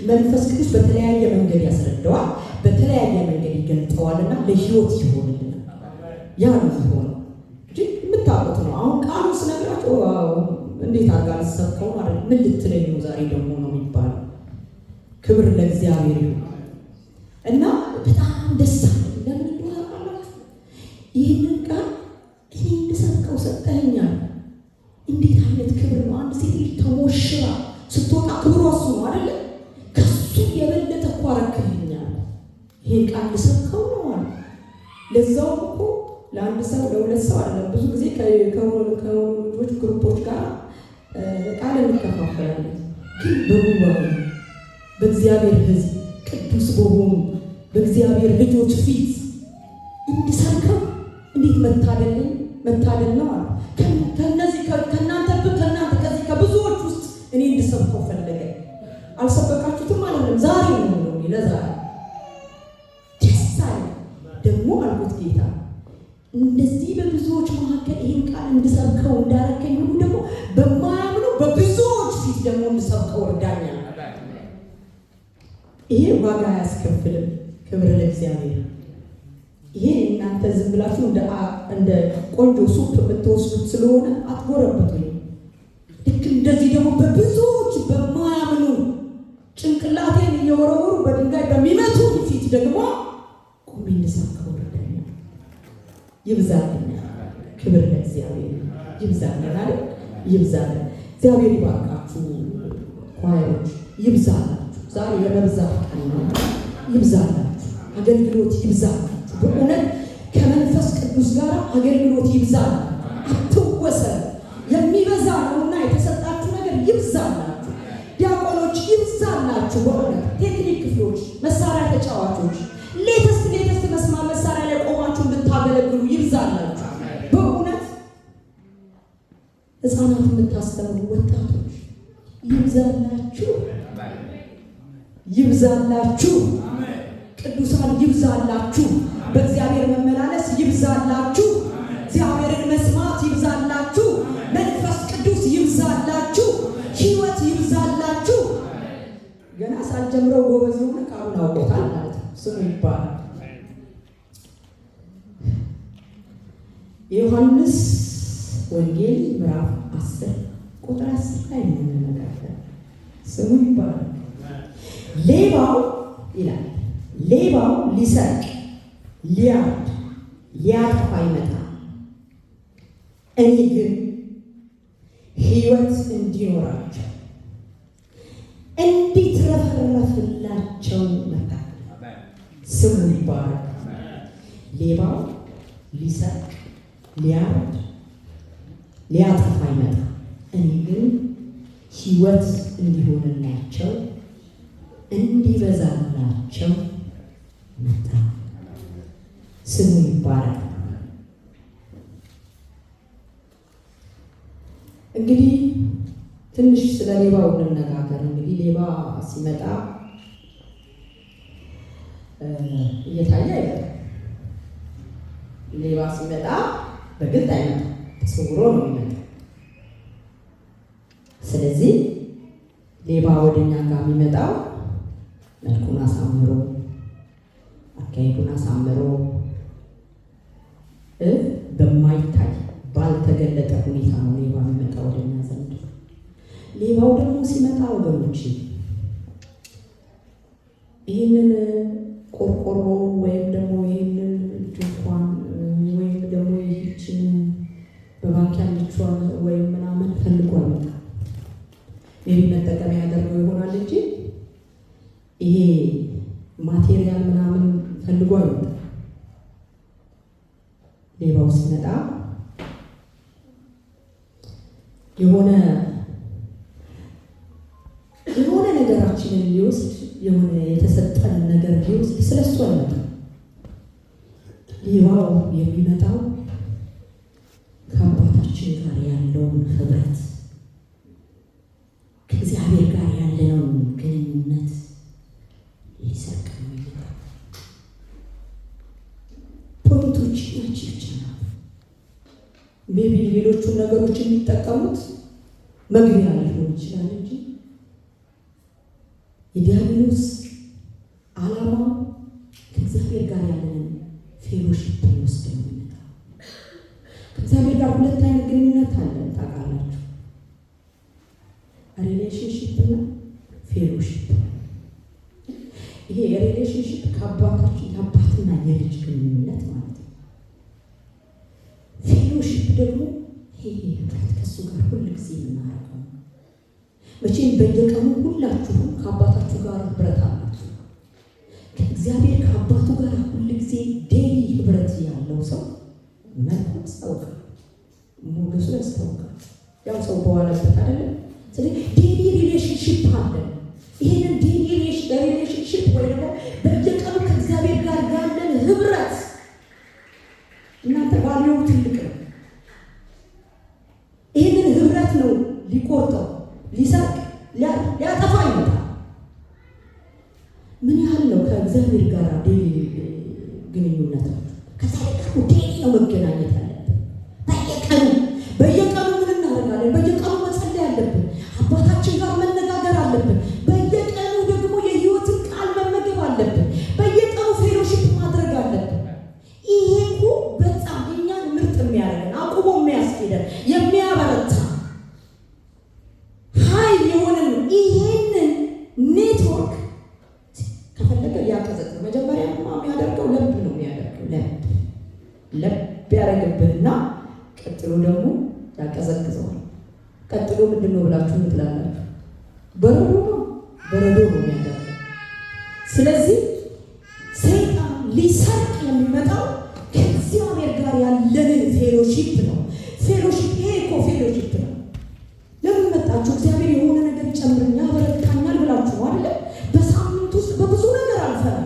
መንፈስ ቅዱስ በተለያየ መንገድ ያስረዳዋል፣ በተለያየ መንገድ ይገልጠዋልና ለህይወት ይሆንልናል። ያ ነው ሆኖ እንጂ የምታውቁት ነው። አሁን ቃሉ ስነግራችሁ እንዴት አጋር ሰብከው ማለት ምን ልትለኝ ነው ዛሬ ደግሞ ነው የሚባለው። ክብር ለእግዚአብሔር ይሁን። እና በጣም ደስ አለኝ። ለምን እንደሆነ አላችሁ? ይህንን ቃል እኔ እንድሰብከው ሰጠኸኛል። እንዴት አይነት ክብር ነው! አንድ ሴት ልጅ ተሞሽራ ስትወጣ ክብሯ እሱ ነው አይደለ? ከሱ የበለጠ እኮ አረክልኛል። ይሄን ቃል ልሰብከው ነው አለ። ለዛውም እኮ ለአንድ ሰው ለሁለት ሰው አይደለም። ብዙ ጊዜ ከሆኑ ልጆች ግሩፖች ጋር ቃል እንከፋፈላለን። ግን በጉባኤ በእግዚአብሔር ሕዝብ ቅዱስ በሆኑ በእግዚአብሔር ልጆች ፊት እንድሰብከው እንዴት መታደል ነው አለ። ከነዚህ ከእናንተ ከዚህ ከብዙዎች ውስጥ እኔ እንድሰብከው ፈለገ። አልሰበካችሁትም አይደለም፣ ዛሬ ነው ለዛሬ ደስ አለ። ደግሞ አልኩት ጌታ እንደዚህ በብዙዎች መካከል ይህን ቃል እንድሰብከው እንዳረከኝ ሁሉ ደግሞ በማያምኑ በብዙዎች ፊት ደግሞ እንድሰብከው እርዳኛ። ይሄ ዋጋ አያስከፍልም። ክብር ለእግዚአብሔር። ይሄ እናንተ ዝም ብላችሁ እንደ ቆንጆ ሱፕ የምትወስዱት ስለሆነ አትጎረብቱኝ። ልክ እንደዚህ ደግሞ በብዙዎች በማያምኑ ጭንቅላቴን እየወረወሩ በድንጋይ በሚመቱ ፊት ደግሞ ቆሜ እንድሰብከው እርዳኛ። ይብዛልኝ። ክብር ለእግዚአብሔር። ይብዛልን አይደል? ይብዛልን። እግዚአብሔር ይባርካችሁ ኳየሮች፣ ይብዛላችሁ። ዛሬ የመብዛት ቀን ነው። ይብዛላችሁ። አገልግሎት ይብዛላችሁ። በእውነት ከመንፈስ ቅዱስ ጋር አገልግሎት ይብዛላችሁ። አትወሰን። የሚበዛ ነውና የተሰጣችሁ ነገር ይብዛላችሁ። ዲያቆኖች ይብዛላችሁ። በእውነት ቴክኒክ ክፍሎች፣ መሳሪያ ተጫዋቾች፣ ሌተስት መሳሪያ ላይ ቆማችሁ እንድታገለግሉ ይብዛላችሁ። በእውነት ሕፃናት የምታስተምሩ ወጣቶች ይብዛላችሁ። ይብዛላችሁ። ቅዱሳን ይብዛላችሁ። በእግዚአብሔር መመላለስ ይብዛላችሁ። እግዚአብሔርን መስማት ይብዛላችሁ። መንፈስ ቅዱስ ይብዛላችሁ። ሕይወት ይብዛላችሁ። ገና ሳልጀምረው ጎበዝ የሆነ ቃሉን አውቆታል ማለት ነው። ስሙ ይባላል። የዮሐንስ ወንጌል ምዕራፍ 10 ቁጥር 10 ላይ የምንነጋገር ስሙ ይባላል። ሌባው ይላል ሌባው ሊሰርቅ ሊያርድ ሊያጠፋ ይመጣል፣ እኔ ግን ሕይወት እንዲኖራቸው እንዲትረፈረፍላቸው መጣ። ስሙ ይባላል። ሌባው ሊሰርቅ ሊያርድ ሊያጠፋ ይመጣል፣ እኔ ግን ሕይወት እንዲሆንላቸው እንዲበዛላቸው መጣ። ስሙ ይባላል። እንግዲህ ትንሽ ስለ ሌባው እንነጋገር። እንግዲህ ሌባ ሲመጣ እየታየ አይመጣም። ሌባ ሲመጣ በግልጥ አይመጣም፣ ተሰውሮ ነው የሚመጣው። ስለዚህ ሌባ ወደኛ ጋር የሚመጣው መልኩን አሳምሮ አካሄዱን አሳምሮ በማይታይ ባልተገለጠ ሁኔታ ነው ሌባ የሚመጣው ወደኛ ዘንድ። ሌባው ደግሞ ሲመጣ ወገኖች ይህንን ቆርቆሮ ወይም ደግሞ ይህንን ድንኳን ወይም ደግሞ ይህችን በባንክ ያለችዋን ወይም ምናምን ፈልጎ አይመጣም። ይህ መጠቀሚያ ያደርገው ይሆናል እንጂ ይሄ ማቴሪያል ምናምን ፈልጎ አይመጣም። ሌባው ሲመጣ የሆነ ነገራችንን ሊወስድ የሆነ የተሰጠንን ነገር ሊወስድ ስለሱ አይመጣም። ሌባው የሚመጣው ከአባታችን ጋር ያለውን ህብረት ከእግዚአብሔር ጋር ያለነውን ግንኙነት ሊሰርቅ ነው የሚመጣው። ፖይንቶች ናቸው ይችላል። ሜቢ ሌሎቹን ነገሮች የሚጠቀሙት መግቢያ ሊሆን ይችላል እንጂ የዲያብሎስ ዓላማ ከእግዚአብሔር ጋር ያለንን ፌሎሺፕ ይወስድ ነው የሚመጣው። ከእግዚአብሔር ጋር ሁለት አይነት ግንኙነት አለን ታውቃላችሁ። ሪሌሽንሺፕ እና ፌሎሺፕ። ይሄ የሪሌሽንሺፕ ሪሌሽንሺፕ ከአባታችን የአባትና የልጅ ግንኙነት ማለት ነው። ፌሎሺፕ ደግሞ ይሄ ህብረት ከእሱ ጋር ሁል ጊዜ የምናደርገው ነው። መቼም በየቀኑ ሁላችሁም ከአባታችሁ ጋር ህብረት አላችሁ። ከእግዚአብሔር ከአባቱ ጋር ሁል ጊዜ ዴይሊ ህብረት ያለው ሰው መልኩ ያስታውቃል፣ ሞገሱ ያስታውቃል። ያው ሰው በዋለበት አይደለም። ስለዚህ ዴይሊ ሪሌሽንሺፕ አለን። ይሄንን ዴይሊ ሪሌሽንሺፕ ወይ ደግሞ በየቀኑ ከእግዚአብሔር ጋር ያለን ህብረት እናንተ ባለው ትልቅ ነው። ይሄንን ህብረት ነው ሊቆርጠው ሊሰርቅ ሊያጠፋ ይመጣል። ምን ያህል ነው ከእግዚአብሔር ጋር ዴይሊ ግንኙነት ነው? ከዛ ጋር ዴይሊ ነው መገናኘት ያለብን። በየቀኑ ምን እናደርጋለን? በየቀኑ መጸለይ አለብን። አባታችን ጋር መነጋገር አለብን። በየቀኑ ደግሞ የህይወትን ቃል መመገብ አለብን። በየቀኑ ፌሎሺፕ ማድረግ አለብን። ይሄ እኮ በጣም እኛን ምርጥ የሚያደርገን አቁሞ የሚያስኬደን የሚያበረታ ኃይል የሆነን ይሄንን ኔትወርክ ከፈለገ ሊያቀዘቅዝ መጀመሪያ የሚያደርገው ለብ ነው የሚያደርገው ለብ ያደርግብንና ቀጥሎ ደግሞ ያቀዘቅዘዋል። ቀጥሎ ምንድን ነው ብላችሁ ትላላችሁ? በረዶ ነው የሚያደርገው። ስለዚህ ሰይጣን ሊሰርቅ የሚመጣው ከእግዚአብሔር ጋር ያለንን ፌሎሺፕ ነው። ፌሎሺፕ ይሄ እኮ ፌሎሺፕ ነው። ለምን መጣችሁ? እግዚአብሔር የሆነ ነገር ይጨምርኛ ያበረታኛል ብላችሁ አይደለ? በሳምንት ውስጥ በብዙ ነገር አልፈናል።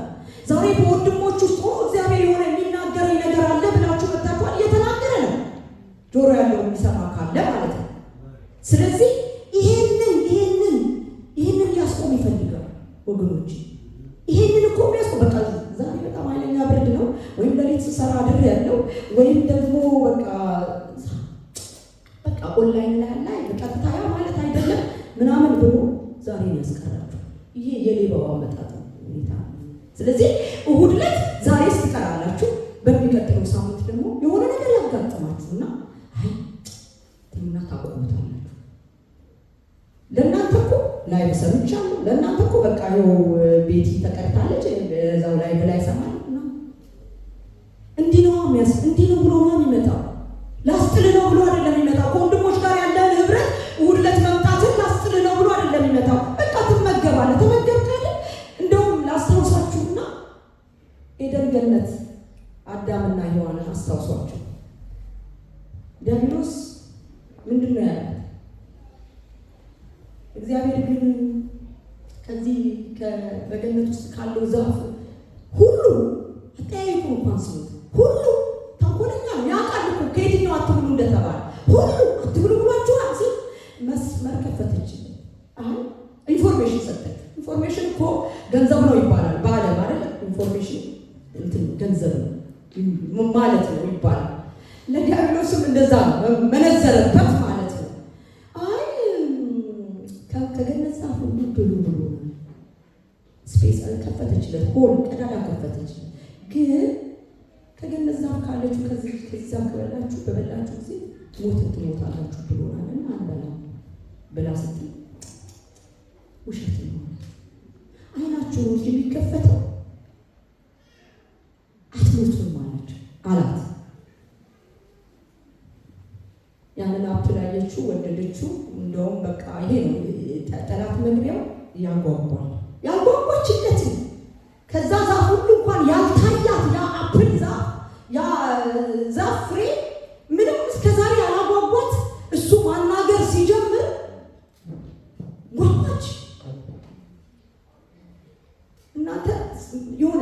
ዛሬ በወንድሞች ውስጥ እግዚአብሔር የሆነ የሚናገረኝ ነገር አለ ብላችሁ መጣችኋል። እየተናገረ ነው፣ ጆሮ ያለው የሚሰማ ካለ ማለት ነው። ስለዚህ ይሄንን ሊያስቆም ይፈልጋል ወገኖች። ይሄንን እኮ የሚያስቆም በቃ ዛሬ በጣም ኃይለኛ ብርድ ነው ወይም ለሊት ስሰራ አድር ያለው ወይም ደግሞ በቃ ኦንላይን ላይ በቀጥታ ያ ማለት አይደለም ምናምን ብሎ ዛሬ ያስቀራችሁ። ይሄ የሌባው አመጣጥ ሁኔታ። ስለዚህ እሑድ ዕለት ዛሬ ስትቀራላችሁ በሚቀጥለው ሳምንት ደግሞ የሆነ ነገር ያጋጥማችሁና እና ታቆሙታላችሁ። ለእናንተ እኮ ላይ ሰምቻለሁ። ለእናንተ እኮ በቃ ይኸው ቤቲ ተቀርታለች እዛው ላይ ብላ ይሰማል ነው እንዲህ ነው ብሎ ነው የሚመጣው። ላስጥል ነው ብሎ አይደለም የሚመጣው። ከወንድሞች ጋር ያለን ህብረት እሑድ ዕለት መምጣትን ላስጥል ነው ብሎ አይደለም የሚመጣው። በቃ ትመገባለህ። ተመገብክ አይደል? እንደውም ላስታውሳችሁና ኤደን ገነት አዳምና ሔዋንን አስታውሷቸው። ዲያብሎስ ምንድን ነው ያለው? እግዚአብሔር ግን ከዚህ በገነት ውስጥ ካለው ዛፍ ሁሉ አጠያይቁ እንኳን ስሙት ሁሉ ተንኮለኛ ነው ያውቃል እኮ ከየትኛው አትብሉ እንደተባለ ሁሉ አትብሉ ብሏችኋል ሲል መስመር ከፈተችልን። አሁን ኢንፎርሜሽን ሰጠች። ኢንፎርሜሽን እኮ ገንዘብ ነው ይባላል በዓለም አይደል? ኢንፎርሜሽን እንትን ገንዘብ ነው ማለት ነው ይባላል። ለዲያብሎስም እንደዛ ነው መነዘረበት ማለት ነው። አይ ከገነት ዛፍ ሁሉ ብሉ ብሎ ስፔስ ከፈተችለት፣ ሆል ቀዳዳ ከፈተችለት። ግን ከገነት ዛፍ ካለችው ከዚህ ከበላችሁ በበላችሁ ጊዜ ትሞታላችሁ ብሎናልና አንበላም ብላ ስትል ውሸት ነው። አይናችሁ ነው የሚከፈተው አትሞቱም አላት። ያንን አፕል አየችው፣ ወደደችው። እንደውም በቃ ይሄ ነው ጠላት መግቢያው ያጓጓችለት። ከዛ ዛፍ ሁሉ እንኳን ያልታያት ያ አፕል ዛፍ ፍሬ ምንም እስከዛሬ ያላጓጓት እሱ ማናገር ሲጀምር ጓጓች። እናንተ የሆነ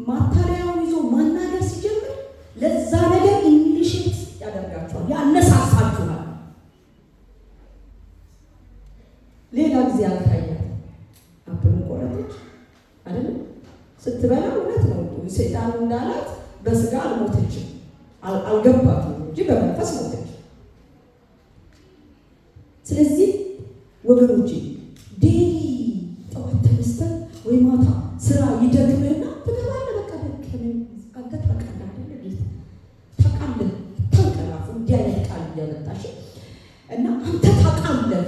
ማታለያውን ይዞ ማናገር ሲጀምር ለዛ ነገር ኢኒሺየት ያደርጋችኋል፣ ያነሳሳችኋል። ሌላ ጊዜ አልታያት አፕሉን ቆረጠች አይደለም። ስትበላ እውነት ነው ሰይጣን እንዳላት በስጋ አልሞተችም፣ አልገባትም እንጂ በመንፈስ ሞተች። ስለዚህ ወገኖቼ ዴይሊ ጠዋት ተነስተን ወይ ማታ ስራ ይደክምህና ትገባለህ። በቃ ደከመኝ አንተ ታውቃለህ አይደል? ጌታ ታውቃለህ። ታውቃለህ እንዲህ አይነት ቃል እያመጣሽ እና አንተ ታውቃለህ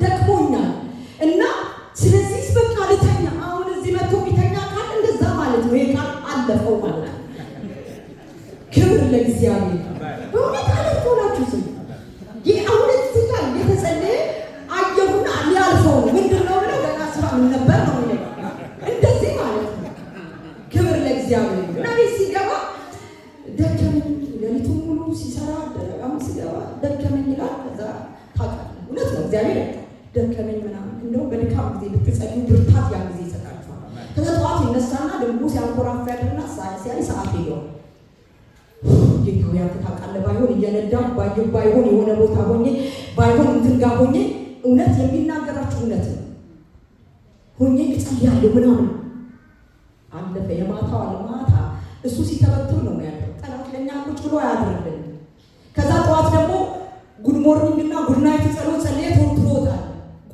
ደክሞኛል እና ስለዚህ በቃ ልተኛ። አሁን እዚህ መጥቶ ቢተኛ አለፈው ማለት ነው። ክብር ለእግዚአብሔር። በእውነት አለፈውላችሁ ስም ይህ አሁን እዚህ ጋር የተጸለየ አየሁና ሊያልፈው ምንድነው ብለው ገና ስራ ምን ነበር ነው የሚለው እንደዚህ ማለት ነው። ክብር ለእግዚአብሔር። እና ቤት ሲገባ ደከመኝ፣ ሌሊቱን ሙሉ ሲሰራ ደረጋም ሲገባ ደከመኝ ይላል። ከዛ ታውቃለህ እውነት ነው እግዚአብሔር ደከመኝ ምናምን እንደው በድካም ጊዜ ብትጸልዩ ብርታት ያን ጊዜ ይሰጣችኋል። ከዛ ጠዋት ይነሳና ደግሞ ሲያንኮራፋ ያድርና ሲያይ ሰዓት ሄደዋል። ጌታው ያንተ ታውቃለህ ባይሆን እየነዳሁ ባይሆን የሆነ ቦታ ሆኜ ባይሆን እንትን ጋር ሆኜ እውነት የሚናገራችሁ እውነት ነው ሆኜ እጸልያለሁ ምናምን አለፈ። የማታው አለማታ እሱ ሲተበትብ ነው ያለው። ጠላት ለኛ ቁጭ ብሎ አያድርልን። ከዛ ጠዋት ደግሞ ጉድ ሞርኒንግ እና ጉድ ናይት ጸሎት ጸልዬ ትወጣለህ።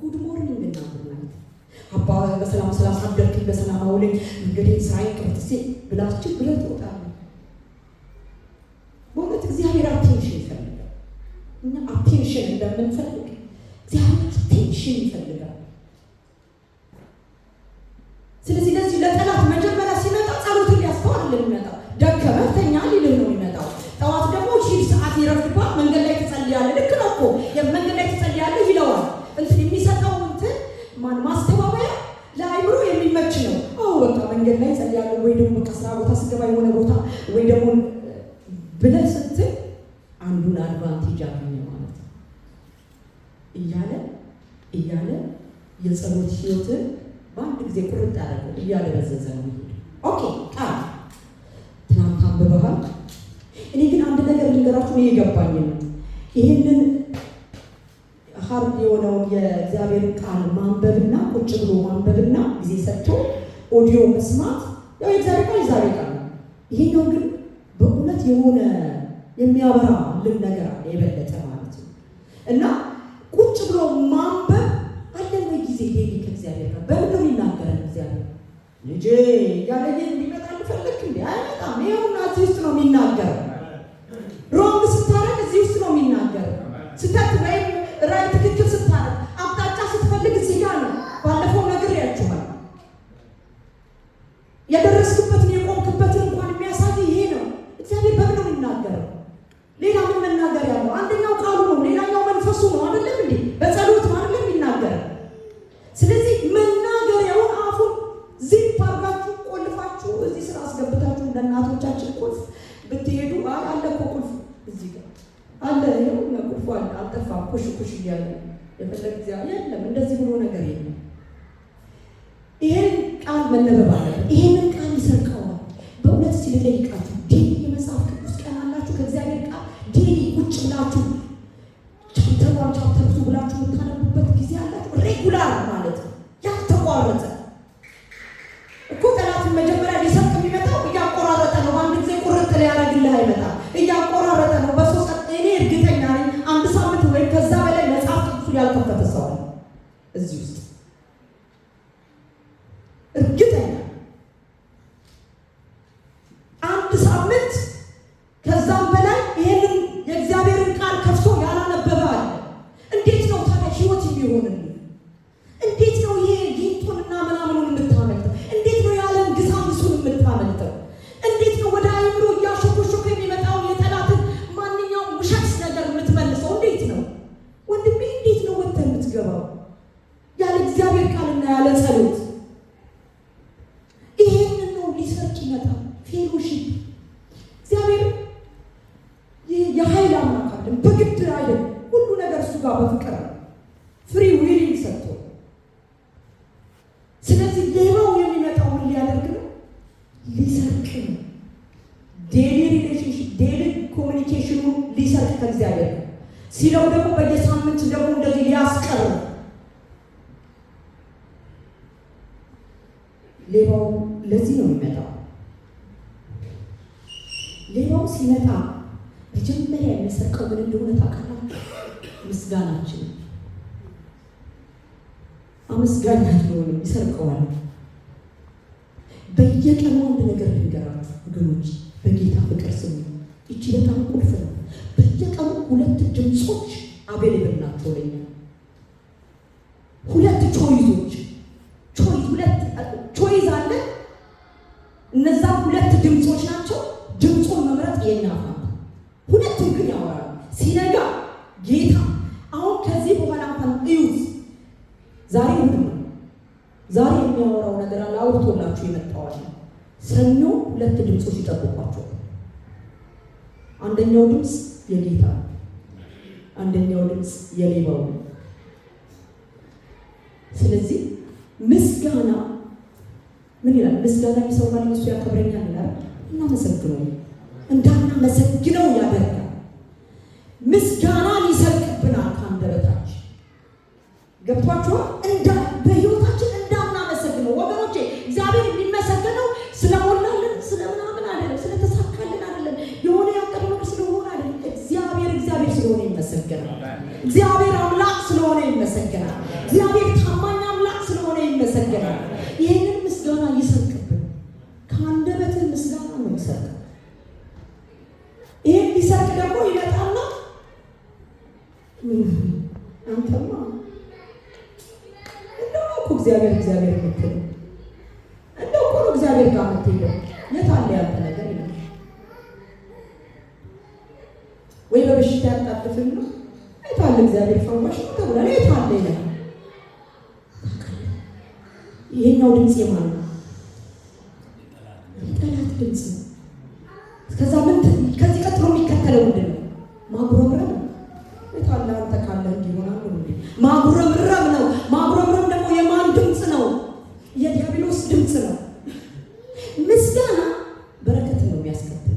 ጉድ ሞርኒንግ እና ጉድ ናይት አባ በሰላም ስላሳደርክኝ በሰላም አውለኝ እንግዲህ ስራዬን ቅርጥሴ ብላችሁ ብለህ ትወጣለህ። በእውነት እግዚአብሔር አቴንሽን ይፈልጋል። እኛ አቴንሽን እንደምንፈልግ እግዚአብሔር አቴንሽን ይፈልጋል። ስለዚህ ለዚህ ለጠላት መጀመሪያ ሲመጣ ጸሎትን ሊያስተዋል የሚመጣው ደከመህ ተኛ ሊልህ ነው የሚመጣው። ጠዋት ደግሞ ሺህ ሰዓት ይረፍድባል። መንገድ ላይ ትጸልያለህ። ልክ ነው እኮ መንገድ ላይ ትጸልያለህ ይለዋል። እንትን የሚሰጠው እንትን ማስተባበያ ለአይምሮ የሚመች ነው። አዎ በቃ መንገድ ላይ ጸልያለሁ ወይ ደግሞ በቃ ስራ ቦታ ስገባ የሆነ ቦታ ወይ ደግሞ ብለህ ስትል አንዱን አድቫንቴጅ አገኘ ማለት ነው። እያለ የጸሎት ህይወትን በአንድ ጊዜ ቁርጥ ያደረገው እያለ በዘዘ ነው የሚሄድ። ኦኬ ቃል ትናንት አንብበሃል። እኔ ግን አንድ ነገር ልንገራችሁ ነው የገባኝ ነው። ይህንን ሀርድ የሆነውን የእግዚአብሔርን ቃል ማንበብና ቁጭ ብሎ ማንበብና ጊዜ ሰጥቶ ኦዲዮ መስማት ያው የእግዚአብሔር ቃል የዛሬ ቃል ነው። ይሄኛው ግን በእውነት የሆነ የሚያበራልን ነገር አለ የበለጠ ማለት ነው። እና ቁጭ ብሎ ማንበብ አለን ወይ ጊዜ ሄዲ ከእግዚአብሔር ጋር በምን ነው የሚናገረን እግዚአብሔር? ልጄ ያለየ እንዲመጣ ልፈልግ እንዴ? አይመጣም። ይኸውና እዚህ ውስጥ ነው የሚናገረው። ሮንግ ስታረግ እዚህ ውስጥ ነው የሚናገረው። ስተት ወይም ራይ ትክክል ስታረግ አቅጣጫ ስትፈልግ እዚህ ጋር ነው። ባለፈው ነግሬያችኋል። የደረስክበትን የቆምክበትን እንኳን የሚያሳይ ይሄ ነው። እግዚአብሔር በምን ነው የሚናገረው? ሌላ ምን መናገር ያለው? አንደኛው ቃሉ ነው፣ ሌላኛው መንፈሱ ነው። አይደለም እንዴ? በጸሎት ማለት የሚናገረው። ስለዚህ መናገሪያውን አፉን ዚፕ አድርጋችሁ ቆልፋችሁ እዚህ ስራ አስገብታችሁ እንደ እናቶቻችን ቁልፍ ብትሄዱ አለ እኮ ቁልፍ እዚህ ጋር አለ። ይኸው ቁልፉ አለ አልጠፋም። ኩሽ ኩሽ እያለ የፈለግ እግዚአብሔር የለም። እንደዚህ ብሎ ነገር የለም። ይሄን ቃል መነበብ አለበት። ይሄንን ቃል ይሰርቀዋል። በእውነት ሲልጠይቃችሁ ዴሊ የመጽሐፍ ቅዱስ ቀን አላችሁ ከእግዚአብሔር ቃል ዴሊ ቁጭ ብላችሁ ቻፕተሯን ቻፕተርቱ ብላችሁ የምታነቡበት ጊዜ አላችሁ። ሬጉላር ማለት ነው ያልተቋረጠ እኮ። ጠላትን መጀመሪያ ሊሰርቅ የሚመጣው እያቆራረጠ ነው። በአንድ ጊዜ ቁርጥ ሊያደርግልህ አይመጣም። እያቆራረጠ ነው። በሶስት እኔ እርግጠኛ ነኝ አንድ ሳምንት ወይም ከዛ በላይ መጽሐፍ ቅዱስ ያልከፈተ ሰው አለ እዚህ ውስጥ እርግጠኛ። አንድ ሳምንት ከዛም በላይ ይሄንን የእግዚአብሔርን ቃል ከፍቶ ያላነበበ አለ። እንዴት ነው ታዲያ ህይወት የሚሆንልን? እንዴት ነው ይሄ ጊንጡንና ምናምኑን የምታመልጠው? እንዴት ነው የዓለም ግሳንሱን የምታመልጠው? እንዴት ነው ወደ አይምሮ እያሾኮሾኮ የሚመጣውን የጠላትን ማንኛውም ውሸት ነገር የምትመልሰው? እንዴት ነው ወንድሜ? እንዴት ነው ወጥተህ የምትገባው ያለ እግዚአብሔር ቃልና ያለ ጸሎት? ይሄንን ነው ሊሰርቅ ይመጣል። ፌሎሺፕ እግዚአብሔር የኃይል አምላክ አይደለም፣ በግድ አይደለም። ሁሉ ነገር እሱ ጋር በፍቅር ፍሪ ዊሊንግ ሰጥቶ። ስለዚህ ሌባው የሚመጣው ምን ሊያደርግ ነው? ሊሰርቅ ነው። ዴሊ ሪሌሽንሽፕ ዴሊ ኮሚኒኬሽኑ ሊሰርቅ ከእግዚአብሔር ነው ሲለው ደግሞ በየሳምንት ደግሞ እንደዚህ ሊያስቀር። ሌባው ለዚህ ነው የሚመጣው። ሌባው ሲመጣ መጀመሪያ የሚሰርቀው ምን እንደሆነ ታውቃላችሁ? ምስጋናችን። አመስጋኝ አትሆንም፣ ይሰርቀዋል። በየቀኑ አንድ ነገር ልንገራችሁ ወገኖች፣ በጌታ ፍቅር ስሙ። እቺ በጣም ቁልፍ ነው። በየቀኑ ሁለት ድምጾች አቬሌብል ናቸው ለኛ። ሁለት ቾይዞች ሁለት ቾይዝ አለ። እነዛ ሁለት ድምጾች ናቸው። ድምጹን መምረጥ የኛ ፋንታ። ሁለቱም ግን ያወራሉ። ሲነጋ ጌታ አሁን ከዚህ በኋላ እንኳን እዩት። ዛሬ ምንድን ነው? ዛሬ የሚያወራው ነገር አለ። አውርቶላችሁ የመጣዋል። ሰኞ ሁለት ድምጾች ይጠብቋቸው። አንደኛው ድምጽ የጌታ፣ አንደኛው ድምጽ የሌባው። ስለዚህ ምስጋና ምን ይላል? ምስጋና የሚሰማኝ እሱ ያከብረኛል ይላል። እናመሰግነው፣ እንዳናመሰግነው ያደርጋል። ምስጋናን ይሰርቅብናል ከአንደበታችን። ገብቷችኋል? በህይወታችን እንዳናመሰግነው ወገኖቼ። እግዚአብሔር የሚመሰገነው ስለሞላልን ስለምናምን አይደለም፣ ስለተሳካልን አይደለም፣ የሆነ ያቀድነው ስለሆነ አይደለም። እግዚአብሔር ስለሆነ ይመሰገናል። እግዚአብሔር አምላክ ስለሆነ ይመሰገናል። እግዚአብሔር ታማኝ አምላክ ስለሆነ ይመሰገናል። ይህንን ምስጋና ይሰርቅብን። ከአንደበትህ ምስጋና ነው ይሰርቅ። ይህን ሊሰርቅ ደግሞ ይመጣና አንተማ እንደው እኮ እግዚአብሔር የምትለው እንደው እኮ ነው እግዚአብሔር ጋር የምትሄደው። የት አለ ያንተ ነገር ይላል። ወይ በበሽታ ያጣጥፍን ነው። የት አለ እግዚአብሔር ፈዋሽ ነው ተብሏል። የት አለ ይላል። ይሄኛው ድምጽ የማን ነው? የጠላት ድምጽ ነው። ከዛ ከዚህ ቀጥሎ የሚከተለው ምንድን ነው? ማጉረምረም። የት አለ አንተ ካለ እንዲሆናል እንዴ? ማጉረምረም ነው። ማጉረምረም ደግሞ የማን ድምጽ ነው? የዲያብሎስ ድምጽ ነው። ምስጋና በረከት ነው የሚያስከትል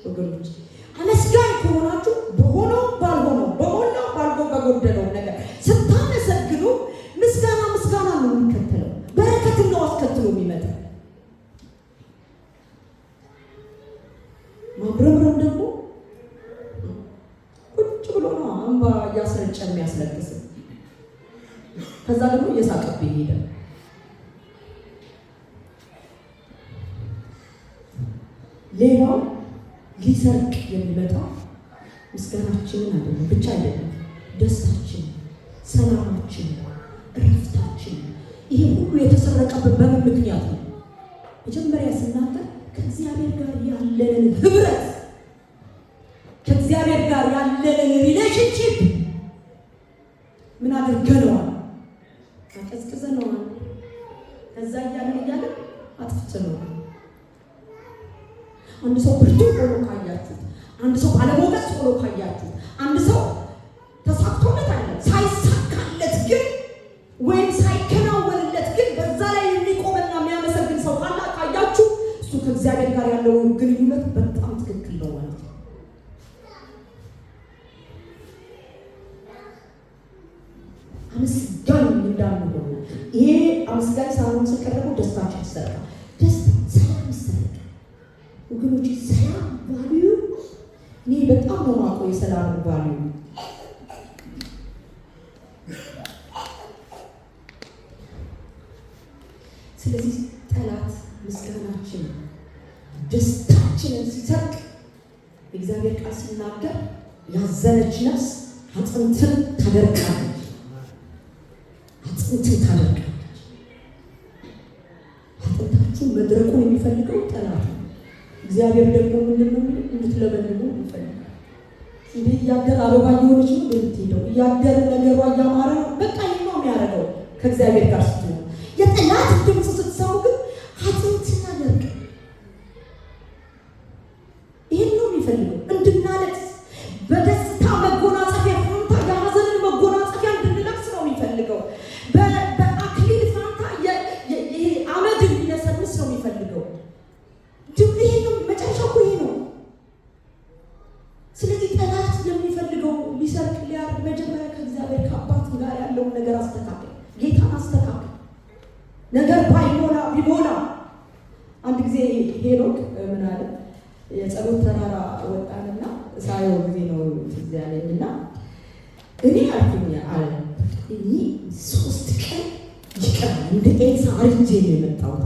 ወገኖች። አመስጋኝ ከሆናችሁ በሆነው ባልሆነው፣ በሞላው በጎደለው ነገር ስታመሰግኑ ምስጋና ነው የሚከተለው። በረከትን ነው አስከትሎ የሚመጣ። ማጉረምረም ደግሞ ቁጭ ብሎ ነው እንባ እያስረጨ የሚያስለቅስ። ከዛ ደግሞ እየሳቀብህ ይሄዳል። ሌላው ሊሰርቅ የሚመጣው ምስጋናችንን አይደለም ብቻ አይደለም፣ ደስታችን፣ ሰላማችን፣ እረፍታችን። ይሄ ሁሉ የተሰረቀበት በምን ምክንያት ነው? መጀመሪያ ስናገር ከእግዚአብሔር ጋር ያለንን ህብረት፣ ከእግዚአብሔር ጋር ያለንን ሪሌሽንሺፕ ምን አድርገነዋል? አቀዝቅዘነዋል። ከዛ እያለን አጥፍተነዋል። አንድ ሰው ብርቱ ሆኖ ካያችሁት፣ አንድ ሰው ባለሞገስ ሆኖ ካያችሁት፣ አንድ ሰው ተሳክቶለት አይደለም ሳይሳካለት ግን ወይም ሳይከናወንለት ግን በዛ ላይ የሚቆምና የሚያመሰግን ሰው ካላ ካያችሁ እሱ ከእግዚአብሔር ጋር ያለው ግንኙነት በጣም ትክክል ነው ማለት ነው። አመስጋኝ እንዳንሆን ይሄ አመስጋኝ ሳይሆን ሲቀርቡ ደስታችን ይሰራል። ደስታ ሰላም ይሰራል ወገኖች። ሰላም ቫልዩ እኔ በጣም ነው የማውቀው የሰላም ቫልዩ። ስለዚህ ጠላት ምስጋናችን ደስታችንን ሲሰርቅ የእግዚአብሔር ቃል ሲናገር ያዘነች ነፍስ አጥንትን ታደርቃለች። አጥንትን ታደርቃለች። አጥንታችሁ መድረቁን የሚፈልገው ጠላት ነው። እግዚአብሔር ደግሞ ምንድነው እንድትለመልሙ ይፈልጋል። እንዴ እያደር አበባ እየሆነች ነው የምትሄደው። እያደር ነገሯ እያማረ ነው። በቃ ይሄ ነው የሚያደርገው ከእግዚአብሔር ጋር ስትሆኑ። የጠላት ድምፅ ስትሰሙ ግን አጥንትን ታደርቅ። ይሄን ነው የሚፈልገው እንድናለቅስ፣ በደስታ መጎናጸፊያ ፋንታ የሀዘንን መጎናጸፊያ እንድንለብስ ነው የሚፈልገው። በአክሊል ፋንታ አመድ እንዲነሰንስ ነው የሚፈልገው። ይሄ ነው መጨረሻው እኮ ይሄ ነው። ስለዚህ ጠላት የሚፈልገው ሊሰርቅ ሊያርግ መጀመሪያ ከእግዚአብሔር ከአባት ጋር ያለውን ነገር አስተካክል፣ ጌታን አስተካክል። ነገር ባይሞላ ቢሞላ አንድ ጊዜ ሄኖክ ምን አለ? የጸሎት ተራራ ወጣንና ሳየው ጊዜ ነው ትዝ ያለኝና እኔ አልኩኝ አለ እኔ 3 ቀን ይቀር እንደ ኤልሳ አርጄ ነው የመጣሁት።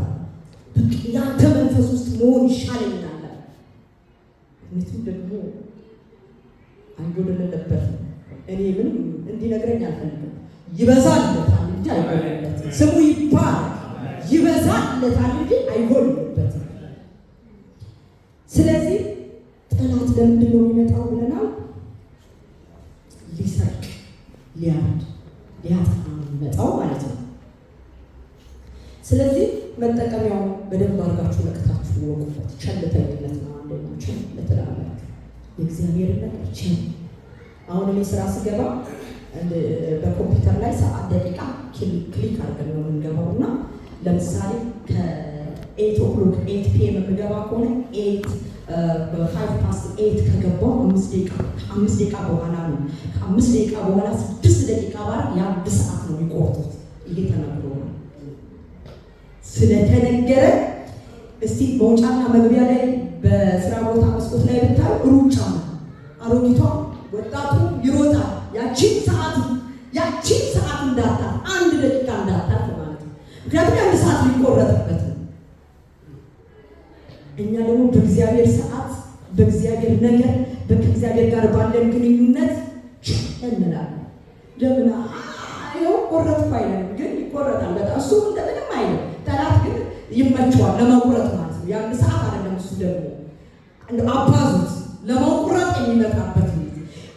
ያንተ መንፈስ ውስጥ መሆን ይሻለኛል። ምንም ደግሞ አይጎደለበት። እኔ ምንም እንዲነግረኝ አልፈልግም። ይበዛለታል እንጂ አይጎደለበትም። ስሙ ይባል። ይበዛለታል እንጂ አይጎደለበትም። ስለዚህ ጠላት ለምንድን ነው የሚመጣው ብለናል? ሊሰርቅ፣ ሊያርድ፣ ሊያጠፋ የሚመጣው ማለት ነው። ስለዚህ መጠቀሚያው በደንብ አድርጋችሁ ለቅታችሁ ወቁበት። ቸልተኝነት ነው አንደኛው። ቸልተኝነት ላላችሁ የእግዚአብሔር ነገር ቸል። አሁን እኔ ስራ ስገባ በኮምፒውተር ላይ ሰዓት ደቂቃ ክሊክ አድርገን ነው የምንገባው እና ለምሳሌ ከ8 o'clock 8 PM የምገባ ከሆነ 5:08 ከገባው 5 ደቂቃ በኋላ ነው። ከ5 ደቂቃ በኋላ 6 ደቂቃ ባረግ ያ1 ሰዓት ነው የሚቆርጡት። ይሄ ተነግሮ ነው ስለተነገረ። እስቲ መውጫና መግቢያ ላይ በስራ ቦታ መስኮት ላይ ብታዩ ሩጫ ነው። አሮጊቷ ወጣቱ ይሮጣል። ያቺን ሰዓት እንዳታ 1 ደቂቃ እንዳታ ማለት ነው። ምክንያቱም ያን ሰዓት ሊቆረጥበት ነው። እኛ ደግሞ በእግዚአብሔር ሰዓት፣ በእግዚአብሔር ነገር፣ ከእግዚአብሔር ጋር ባለን ግንኙነት እንላለን። ለምን አየው ቆረጥኩ አይደለም፣ ግን ይቆረጣል። በጣም እሱ እንደምንም አይደለም። ጠላት ግን ይመቸዋል ለመቁረጥ ማለት ነው። ያን ሰዓት አይደለም እሱ ደግሞ እንደ አባዙት ለመቁረጥ የሚመጣበት ነው።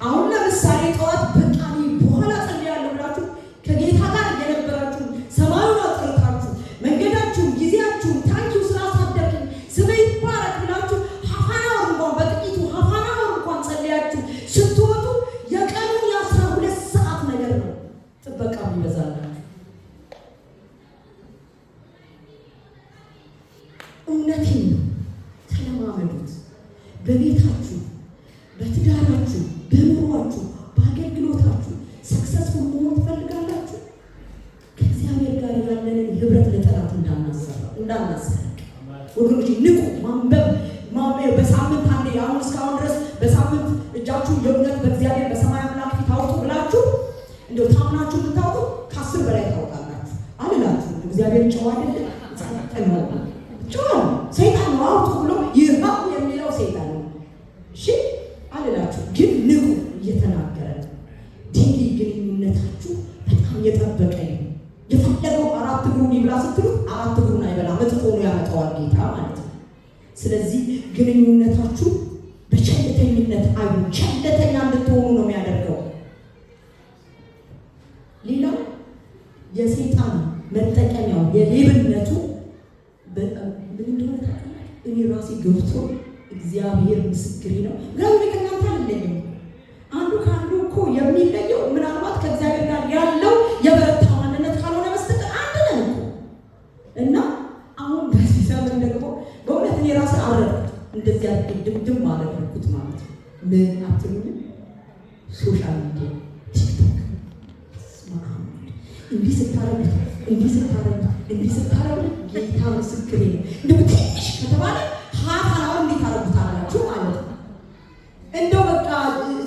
አሁን ለምሳሌ ጠዋት በቃኒ በኋላ ጸልያለሁ ብላችሁ ከጌታ ጋር የነበራችሁ ሰማዩን አጥርታችሁ መንገዳችሁ፣ ጊዜያችሁ ታንኪው ስላሳደርክኝ ስምህ ይባረክ ብላችሁ ሀፋናውን እንኳን በጥቂቱ ሀፋናውን እንኳን ጸልያችሁ ስትወጡ የቀኑ 12 ሰዓት ነገር ነው ጥበቃ ይበዛላችሁ። እውነቴን ነው። ተለማመዱት። በቤታችሁ፣ በትዳራችሁ፣ በኑሯችሁ፣ በአገልግሎታችሁ ሰክሰስፉል መሆን ትፈልጋላችሁ? ከእግዚአብሔር ጋር ያለንን ህብረት ለጠላት እንዳናሰርቅ ወገኖች ንቁ። ማንበብ በሳምንት አንዴ አሁን እስካሁን ድረስ በሳምንት እጃችሁ የእውነት በእግዚአብሔር በሰማይ አምላክ ፊት አውጡ ብላችሁ እንደው ታምናችሁ ብታውቁ ከ10 በላይ ታውቃላችሁ አልላችሁ። እግዚአብሔር ጨዋ አይደለም ነው ጨዋ ሰይጣን ነው አውጡ ብሎ ይርባው የሚለው ሰይጣን ነው። እሺ አልላችሁ ግን ንቁ እየተናገረ ዲንግ ግንኙነታችሁ በጣም የጠበቀ ነው። የፈለገው 4 እግሩን ይብላ ስትሉ 4 እግሩን አይበላም፣ መጥፎ ነው ያመጣዋል ጌታ ማለት ነው። ስለዚህ ግንኙነታችሁ በቸልተኝነት አይሁን። ቸልተኛ እንድትሆኑ ነው የሚያደርገው። ሌላ የሰይጣን መጠቀሚያው የሌብነቱ በጣም ምን እንደሆነ ታውቃላችሁ? እኔ ራሴ ገብቶ እግዚአብሔር ምስክሬ ነው። ለምን ከእናንተ አይለኝም። አንዱ ከአንዱ እኮ የሚለየው ምናልባት ከእግዚአብሔር ጋር ያለው የበረታ ማንነት ካልሆነ በስተቀር አንድ ነን እኮ እና አሁን በዚህ ዘመን ደግሞ በእውነት እኔ ራሴ አረድኩት። እንደዚህ ድምድም አደረኩት ማለት ነው። ምን አትሉኝም? ሶሻል ሚዲያ ቲክቶክ እንዲህ ስታረጉ ጌታ ምስክሬ ነው። እንደው ትንሽ ከተባለ ሀታናው እንዴት አረጉታላችሁ ማለት ነው። እንደው በቃ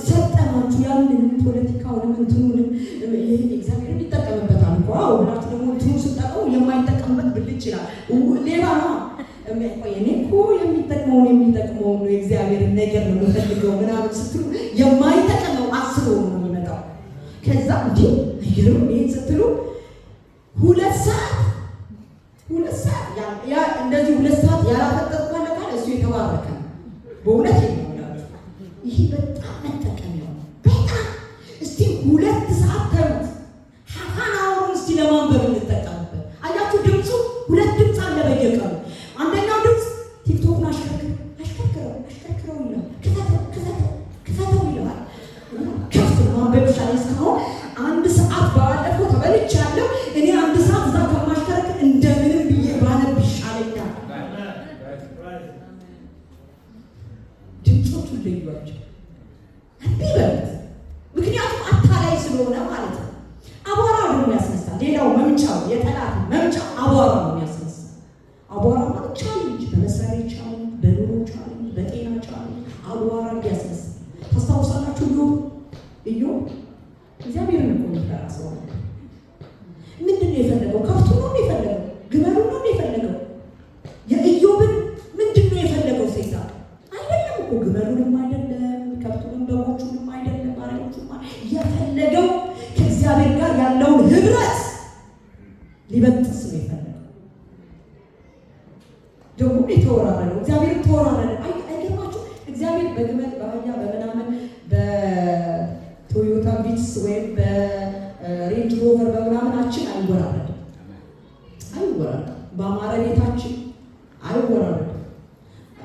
ሰጠናችሁ ያንን ፖለቲካውንም እንትኑንም ይሄ እግዚአብሔር ይጠቀምበታል እኮ አዎ ብላችሁ ደግሞ እንትኑ ስጠቀሙ የማይጠቀምበት ብል ይችላል። ሌላ ነው እኔ እኮ የሚጠቅመውን የእግዚአብሔርን ነገር ነው የምፈልገው ምናምን ስትሉ የማይጠቅመው አስቦ ነው የሚመጣው። ከዛ እንዲ አይገርም ይሄን ስትሉ 2 ሰዓት እንደዚህ 2 ሰዓት ያላፈጠጥኩ ካለ እሱ የተባረከ ነው በእውነት ይላችሁ። ይሄ በጣም መጠቀሚያው በጣም እስቲ 2 ሰዓት ተሩት ሀፋናውን እስቲ ለማንበብ እንጠቀምበት። አያችሁ ድምፁ 2 ድምፅ አለ በየቀኑ። አንደኛው ድምፅ ቲክቶክን አሽከርክረው ይላል። ክፈተው ይላል። ከፍት ማንበብ ይሻላል። እስካሁን 1 ሰዓት ባለፈው ተበልቻለሁ። እኔ 1 ሰዓት እዛ ከማሽከረክር እንደምንም ብዬ ባነብ ይሻለኛል። ድምፆቹን ለዩዋቸው ቢበሉት፣ ምክንያቱም አታላይ ስለሆነ ማለት ነው። አቧራ ነው ያስነሳል። ሌላው መምጫው የጠላት መምጫ አቧራ ነው ያስነሳል። አቧራ ማለት ቻሌንጅ፣ በመስሪያ ቤት ቻሌንጅ፣ በኑሮ ቻሌንጅ፣ በጤና ቻሌንጅ አቧራ ያስነሳል። ታስታውሳላችሁ? ኢዮብ እግዚአብሔርን እኮ የሚፈራ ሰው ነው። ምንድን ነው የፈለገው? ከብቱ ነው የፈለገው? ግመሉ ነው የፈለገው? የኢዮብን ምንድን ነው የፈለገው? ሰይጣን አይደለም እኮ ግመሉንም አይደለም፣ ከብቱንም በጎቹንም አይደለም፣ ባሪያዎቹንም የፈለገው ከእግዚአብሔር ጋር ያለውን ህብረት ሊበጥስ ነው የፈለገው። ደግሞ የተወራረደው እግዚአብሔር ተወራረደ። እግዚአብሔር በግመል በአህያ በምናምን በቶዮታ ቪትስ ወይም በሬንጅ ሮቨር በምናምናችን አይወራረድም። በአማረ ቤታችን አይወራረድም።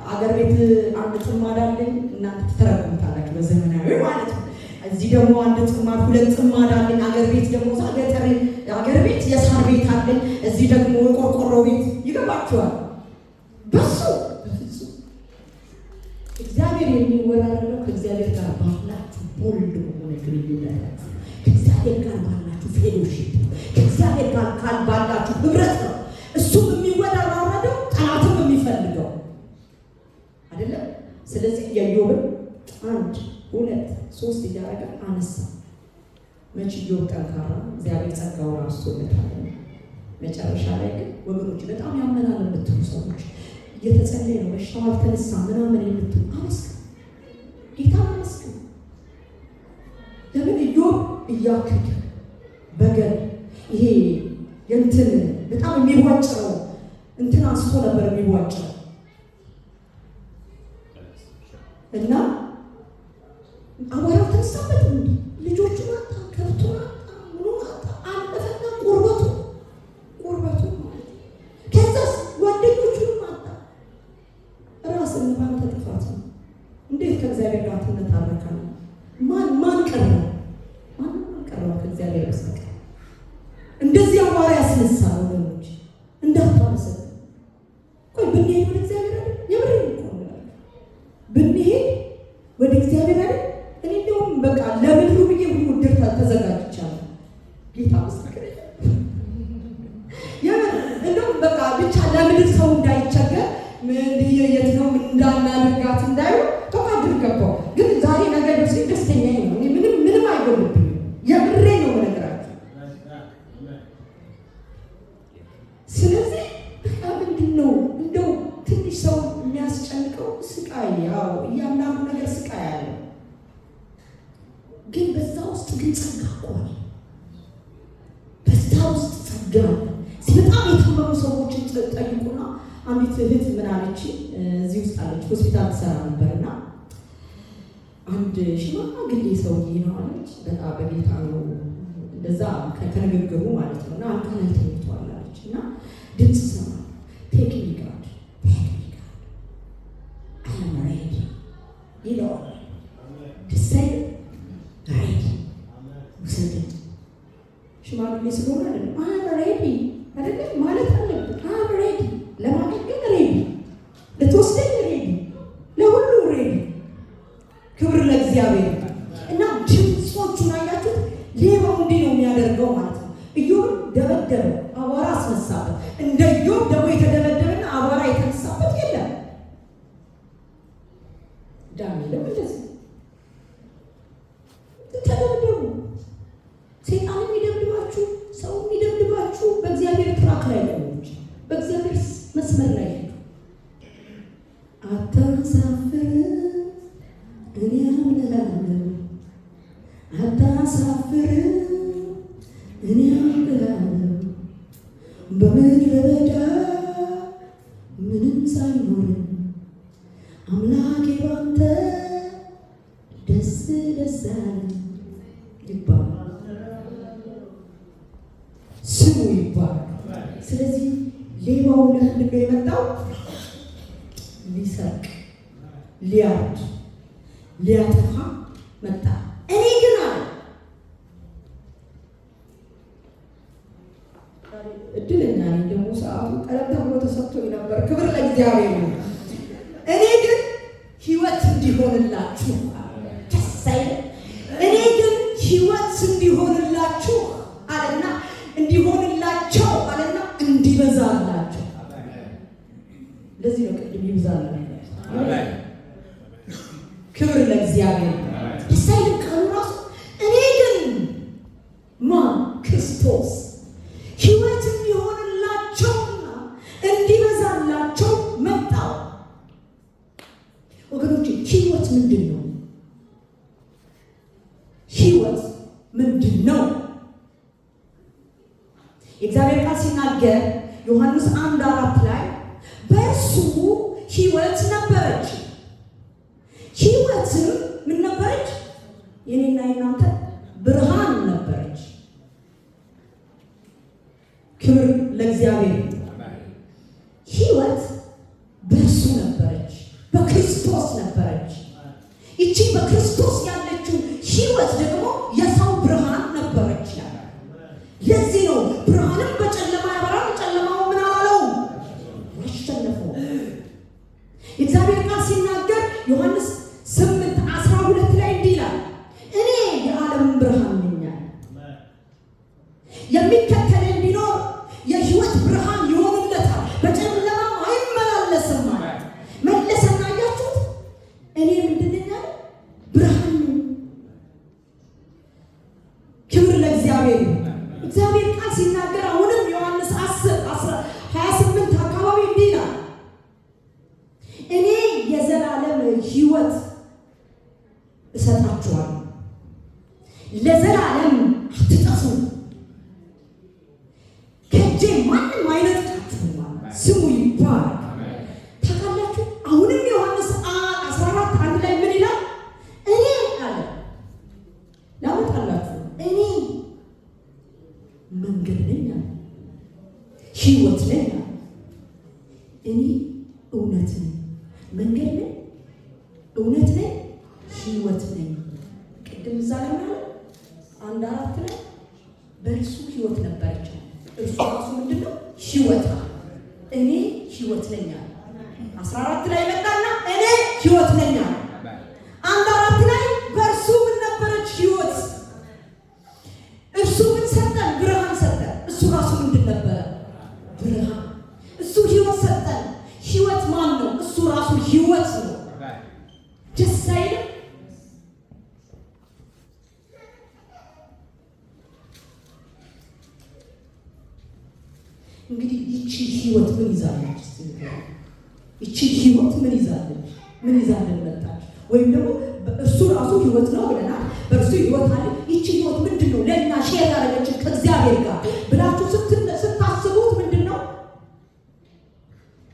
አገር ቤት አንድ ጥማድ አለኝ፣ እናንተ ትተረጉሙታላችሁ በዘመናዊ ማለት ነው። እዚህ ደግሞ አንድ ጥማድ ሁለት ጥማድ አለኝ። አገር ቤት ደግሞ ገጠር አገር ቤት የሳር ቤት አለኝ፣ እዚህ ደግሞ የቆርቆሮ ቤት። ይገባችኋል? በሱ በፍጹም እግዚአብሔር የሚወራረደው ከእግዚአብሔር ጋር ባላችሁ ቦልድ በሆነ ግንኙነት፣ ከእግዚአብሔር ጋር ባላችሁ ፌሎሺፕ፣ ከእግዚአብሔር ጋር ባላችሁ ህብረት ነው። እሱም የሚወራረደው ጠላትም የሚፈልገው አይደለም። ስለዚህ የኢዮብን 1 2 3 እያደረገ አነሳ። መቼ ኢዮብ ጠንካራ፣ እግዚአብሔር ጸጋውን አብዝቶለታል። መጨረሻ ላይ ግን ወገኖች በጣም ያመናል የምትሉ ሰዎች እየተጸለየ ነው በሽታው አልተነሳም ምናምን የምትሉ አመስግኑ፣ ጌታ አመስግኑ። ለምን ኢዮብ እያከከ በገል ይሄ የእንትን በጣም የሚዋጭረው እንትን አንስቶ ነበር የሚዋጭረው እና አቧራው ተነሳበት። ልጆቹ ማጣ፣ ከብቱ ማጣ፣ ምኑ ማጣ፣ አለፈና ቁርበቱ ከዛስ ጓደኞቹን ማጣ። ራስን ባንተ ጥፋት ነው። እንዴት ከእግዚአብሔር ጋር ትነታረካለህ? ማን ቀረው? ማንም ቀረው ከእግዚአብሔር በስተቀር። እንደዚህ አቧራ ያስነሳ ወገኖች እንዳታመሰግኑ። ቆይ ብንሄድ ወደ እግዚአብሔር አይደል? የምሬን እኮ ነው። ብንሄድ ወደ እግዚአብሔር አይደል? እኔ እንደውም በቃ ለምድሩ ብዬ ሁሉ ድር ተዘጋጅቻለሁ። ጌታ ምስክሬ እንደውም በቃ ብቻ ለምድር ሰው እንዳይቸገር የት ነው እንዳናደርጋት እንዳዩ በቃ ድር ገባሁ። ግን ዛሬ ነገር ደስ ደስተኛ ነው። ምንም አይጎልብኝም። የምሬ ነው ነገራችሁ። ስለዚህ በቃ ምንድን ነው እንደው ትንሽ ሰው የሚያስጨንቀው ስቃይ፣ ያው እያንዳንዱ ነገር ስቃይ አለ። ግን በዛ ውስጥ ግን ጸጋ እኮ አለ። በዛ ውስጥ ጸጋ አለ። በጣም የታመሙ ሰዎችን ጠይቁና አንዲት እህት ምን አለች? እዚህ ውስጥ አለች፣ ሆስፒታል ትሰራ ነበርና አንድ ሽማግሌ ሰውዬ ነው አለች። በጣም በጌታ ነው እንደዛ ከንግግሩ ማለት ነው። እና አንተ ላይ ተኝቷል አለች እና ድምፅ ሰማ። ቴክኒክ አለማረድ ይለዋል። ደሳይ ሬዲ ውሰድ። ሽማግሌ ስለሆነ አይደለም ሬዲ አይደለም ማለት አለበት። ሬዲ ለማገልገል ሬዲ፣ ልትወስደኝ ሬዲ፣ ለሁሉ ሬዲ። ክብር ለእግዚአብሔር። እና ድምፆቹን አያችሁት? ሌባው እንዲህ ነው የሚያደርገው ማለት ነው። ኢዮብ ደበደበ፣ አቧራ አስነሳበት። እንደ ኢዮብ ደግሞ የተደበደበና አቧራ የተነሳበት የለም። ዳንኤልም እንደዚህ ተደብደቡ። ሰይጣን የሚደብድባችሁ፣ ሰው የሚደብድባችሁ በእግዚአብሔር ትራክ ላይ ነው እንጂ በእግዚአብሔር መስመር ላይ ነው። አታሳፍር እኔ አምልሃለሁ፣ አታሳፍር እኔ አምልሃለሁ። በምድረ በዳ ምንም ሳይኖር አምላኬ ባንተ ደስ ደስ አለኝ ይባላል። ስሙ ይባላል። ስለዚህ ሌባው ለምንድን ነው የመጣው? ሊሰርቅ፣ ሊያርድ፣ ሊያጠፋ መጣ። እኔ ግን አለ እድለኛ ነኝ። ደግሞ ሰዓቱ ቀለል ተብሎ ተሰጥቶኝ ነበር። ክብር ለእግዚአብሔር ነው። እኔ ግን ሕይወት እንዲሆንላችሁ ደስ አይልም? እኔ ግን ሕይወት እንዲሆንላችሁ አለና እንዲሆንላቸው አለና እንዲበዛላቸው። ለዚህ ነው ቅድም ይብዛላችሁ። ክብር ለእግዚአብሔር። ደስ አይልም ቃሉ ራሱ። እኔ ግን ክርስቶስ ሕይወት እንዲሆንላቸውና እንዲበዛላቸው መጣው። ወገኖች ሕይወት ምንድን ነው? ሕይወት ምንድን ነው? የእግዚአብሔር ቃል ሲናገር ዮሐንስ 1:4 ላይ በእርሱ ሕይወት ነበረች፣ ይባላል። ታውቃላችሁ አሁንም ዮሐንስ 14:1 ላይ ምን ይላል? እኔ አለ ላመጣላችሁ እኔ መንገድ ነኝ አለ፣ ሕይወት ነኝ አለ። እኔ እውነት ነኝ፣ መንገድ ነኝ፣ እውነት ነኝ፣ ሕይወት ነኝ። ቅድም እዛ ላይ ማለት 1:4 ላይ በእርሱ ሕይወት ነበረች። እርሱ ራሱ ምንድን ነው? ሕይወት። እኔ ሕይወት ነኝ አለ። 14 ላይ መጣና እኔ ሕይወት ነኝ አለ። 1:4 ላይ በእርሱ ምን ነበረች? ሕይወት። እርሱ ምን ሰጠን? ብርሃን ሰጠን። እሱ ራሱ ምንድን ነበረ? ብርሃን። እሱ ሕይወት ሰጠን። ሕይወት ማን ነው? እሱ ራሱ ሕይወት ነው። ደስ አይልም? እንግዲህ ይቺ ሕይወት ምን ይዛለች? ይቺ ሕይወት ምን ይዛለች? ምን ይዛለን መጣች? ወይም ደግሞ እሱ ራሱ ሕይወት ነው ብለናል። በእርሱ ሕይወት አለ። ይቺ ሕይወት ምንድን ነው? ለእኛ ሼር ያደረገችን ከእግዚአብሔር ጋር ብላችሁ ስታስቡት ምንድን ነው?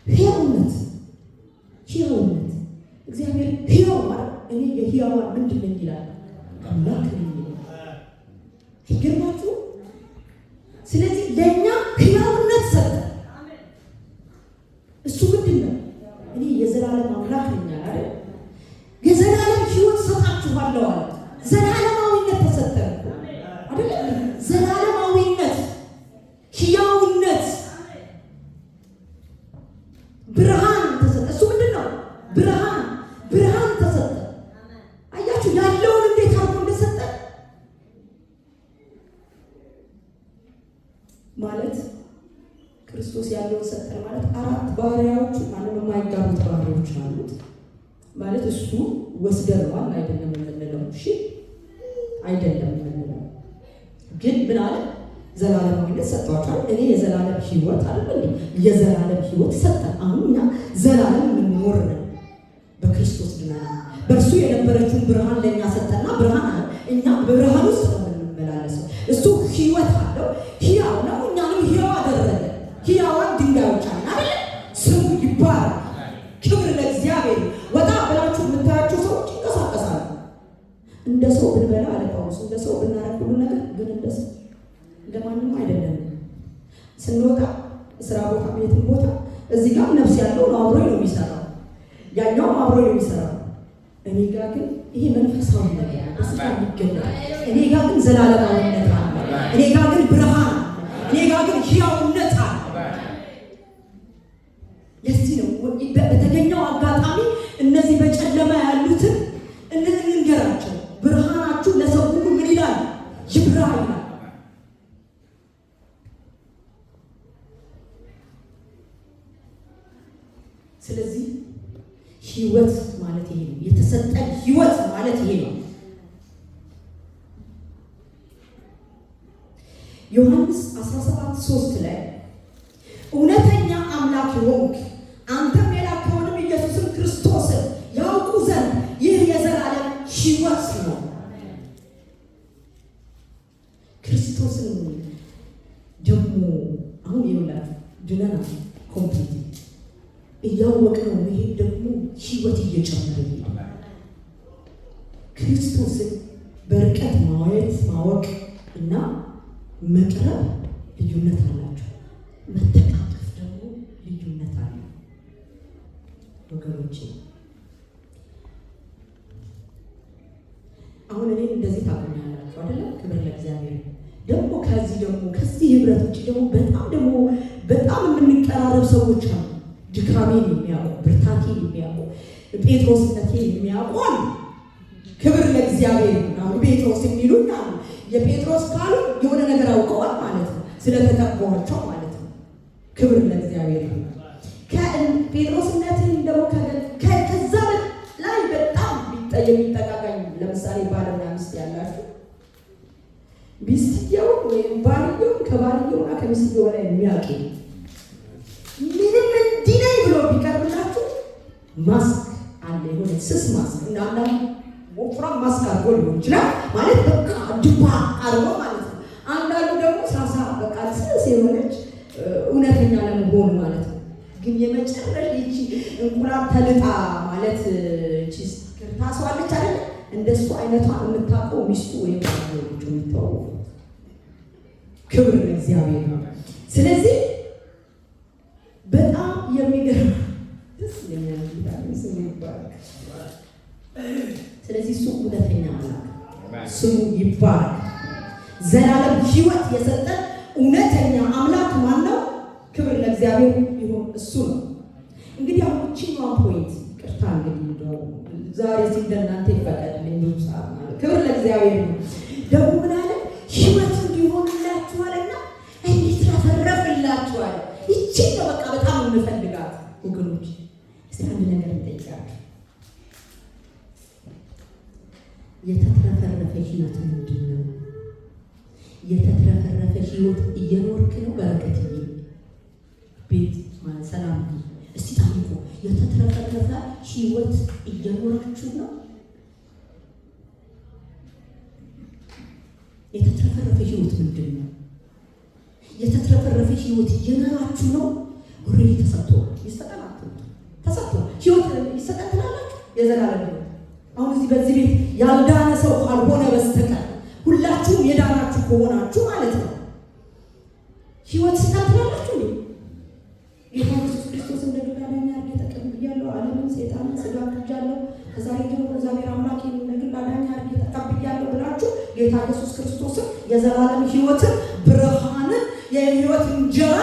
ሕያውነት። ሕያውነት እግዚአብሔር ሕያው ማለት እኔ የሕያዋን ምንድን ነኝ ይላል? አምላክ ነኝ ይላል። ይገርማችሁ። ስለዚህ ለእኛ ሕያውነት ሰጠ። እሱ ምንድን ነው? እኔ የዘላለም አምላክ ነኝ አይደል? የዘላለም ሕይወት ሰጣችኋለሁ አለ። ዘላለማዊነት ተሰጠ አይደል? ዘላለማዊነት፣ ሕያውነት፣ ብርሃን ተሰጠ። እሱ ምንድን ነው? ብርሃን ተሰጠ። አያችሁ ያለውን እንዴት አድርጎ እንደሰጠ ማለት ክርስቶስ ያለውን ሰጠን ማለት 4 ባህሪያዎቹ ማንም የማይጋሩት ባህሪዎች አሉት ማለት እሱ ወስደነዋል አይደለም የምንለው። እሺ አይደለም የምንለው ግን ምን አለ? ዘላለማዊነት ሰጥቷቸዋል። እኔ የዘላለም ሕይወት አይደል እንዴ? የዘላለም ሕይወት ሰጠን። አሁን እኛ ዘላለም የምንኖር ነን። በክርስቶስ ድነናል። በእርሱ የነበረችውን ብርሃን ለእኛ ሰጠና ብርሃን አለ። እኛ በብርሃን ውስጥ ነው የምንመላለሰው። እሱ ሕይወት አለው፣ ሕያው ነው። እኛንም ሕያው አደረገ። ሕያዋን ድንጋዮች አለ አይደል? ስሙ ይባላል። ክብር ለእግዚአብሔር። ወጣ ብላችሁ የምታያቸው ሰዎች ይንቀሳቀሳሉ። እንደ ሰው ብንበላ አለ ጳውሎስ፣ እንደ ሰው ብናረግ ሁሉ ነገር ግን እንደ ሰው እንደማንም አይደለም። ስንወጣ ስራ ቦታ፣ ቤትም ቦታ እዚህ ጋር ነፍስ ያለው ነው አብሮኝ ነው የሚሰራው፣ ያኛውም አብሮኝ ነው የሚሰራው። እኔ ጋር ግን ይሄ መንፈሳዊ ነገር በስጋ ይገኛል። እኔ ጋር ግን ዘላለማዊነት አለ። እኔ ጋር ግን ብርሃን፣ እኔ ጋር ግን ሕያውነት አለ። ለዚህ ነው በተገኘው አጋጣሚ እነዚህ በጨለማ ያሉትን እንንገራቸው። ብርሃናችሁ ለሰው ሁሉ ምን ይላል? ይብራ ይላል። ስለዚህ ሕይወት ማለት ይሄ ነው። የተሰጠን ሕይወት ማለት ይሄ ነው። ዮሐንስ 17:3 ላይ እውነተኛ አምላክ ሆንክ አንተም የላከውንም ኢየሱስን ክርስቶስን ያውቁ ዘንድ ይህ የዘላለም ሕይወት ነው። ክርስቶስን ደግሞ አሁን ይውላል ድነናል። ኮምፕሊት እያወቅነው መሄድ ደግሞ ሕይወት እየጨመረ ይሄዳል። ክርስቶስን በርቀት ማወቅ እና መቅረብ ልዩነት አላቸው። መተቃቀፍ ደግሞ ልዩነት አለ። ወገኖቼ አሁን እኔ እንደዚህ ታገኛላችሁ አይደለም? ክብር ለእግዚአብሔር። ደግሞ ከዚህ ህብረት ውጭ ደግሞ በጣም የምንቀራረብ ሰዎች አሉ። ድካሜን የሚያውቁ፣ ብርታቴን የሚያውቁ፣ ጴጥሮስነቴን የሚያውቁ አሉ። ክብር ለእግዚአብሔር። አሁን ጴጥሮስ የሚሉኝ አሉ። የጴጥሮስ ካሉ የሆነ ነገር አውቀዋል ማለት ነው፣ ስለተጠቆማቸው ማለት ነው። ክብር ለእግዚአብሔር። ከጴጥሮስነትን ደግሞ ከዛ ላይ በጣም የሚጠቃቀኝ ለምሳሌ ባልና ሚስት ያላችሁ ሚስትየው ወይም ባልየው ከባልየውና ከሚስትየው ላይ የሚያውቅ ምንም እንዲህ ነኝ ብሎ ቢቀርብላችሁ ማስክ አለ፣ የሆነ ስስ ማስክ እና አንዳንድ ወፍራም ማስክ አድርጎ ሊሆን ይችላል ማለት በቃ ድባ አድርጎ ማለት ነው። አንዳንዱ ደግሞ ሳሳ በቃ ስስ የሆነች እውነተኛ ለመሆን ማለት ነው። ግን የመጨረሻ ይቺ እንቁላል ተልጣ ማለት እቺ ታስዋለች አይደል? እንደሱ አይነቷን የምታውቀው ሚስቱ ወይም ልጁ የሚተው ክብር ለእግዚአብሔር ነው። ስለዚህ በጣም የሚገርም ደስ ይላል ስሙ ይባረክ። ስለዚህ እሱ እውነተኛ አምላክ ስሙ ይባረክ። ዘላለም ሕይወት የሰጠን እውነተኛ አምላክ ማን ነው? ክብር ለእግዚአብሔር ይሁን። እሱ ነው። እንግዲህ አሁን እቺኛዋ ፖይንት ቅርታ እንግዲህ እንደው ዛሬ ሲደናንተ ይፈቀድልኝ ብዙ ሰዓት ማለት ክብር ለእግዚአብሔር ነው። ደግሞ ምን አለ? ሕይወት እንዲሆንላችኋልና እንዲትረፈረፍላችኋል። ይቺ ነው በቃ በጣም የምፈልጋት ወገኖች። እስቲ አንድ ነገር እንጠይቃለን። የተትረፈረፈ ሕይወት ምንድን ነው? የተትረፈረፈ ሕይወት እየኖርክ ነው? በረከትዬ ቤት ማለት ሰላም እስቲ ታምቁ። የተትረፈረፈ ሕይወት እየኖራችሁ ነው? የተትረፈረፈ ሕይወት ምንድን ነው? የተትረፈረፈ ሕይወት እየኖራችሁ ነው? ኦሬዲ ተሰጥቶ ይሰጠናል። ተሰጥቶ ሕይወት ይሰጠን ትላላችሁ። የዘላለም ሕይወት አሁን እዚህ በዚህ ቤት ያልዳነ ሰው ካልሆነ በስተቀር ሁላችሁም የዳናችሁ ከሆናችሁ ማለት ነው ሕይወት ይሰጠን ትላላችሁ። ጌታ ኢየሱስ ክርስቶስ እንደ ግል አዳኝ አድርጌ ተቀብያለሁ። ዓለምን ሰይጣንን ስጋ ክጃለሁ። ከዛሬ ጀምሮ እግዚአብሔር አምላክ እንደ ግል አዳኝ አድርጌ ተቀብያለሁ ብላችሁ ጌታ ኢየሱስ ክርስቶስን የዘላለም ሕይወትን ብርሃንን የሕይወት እንጀራ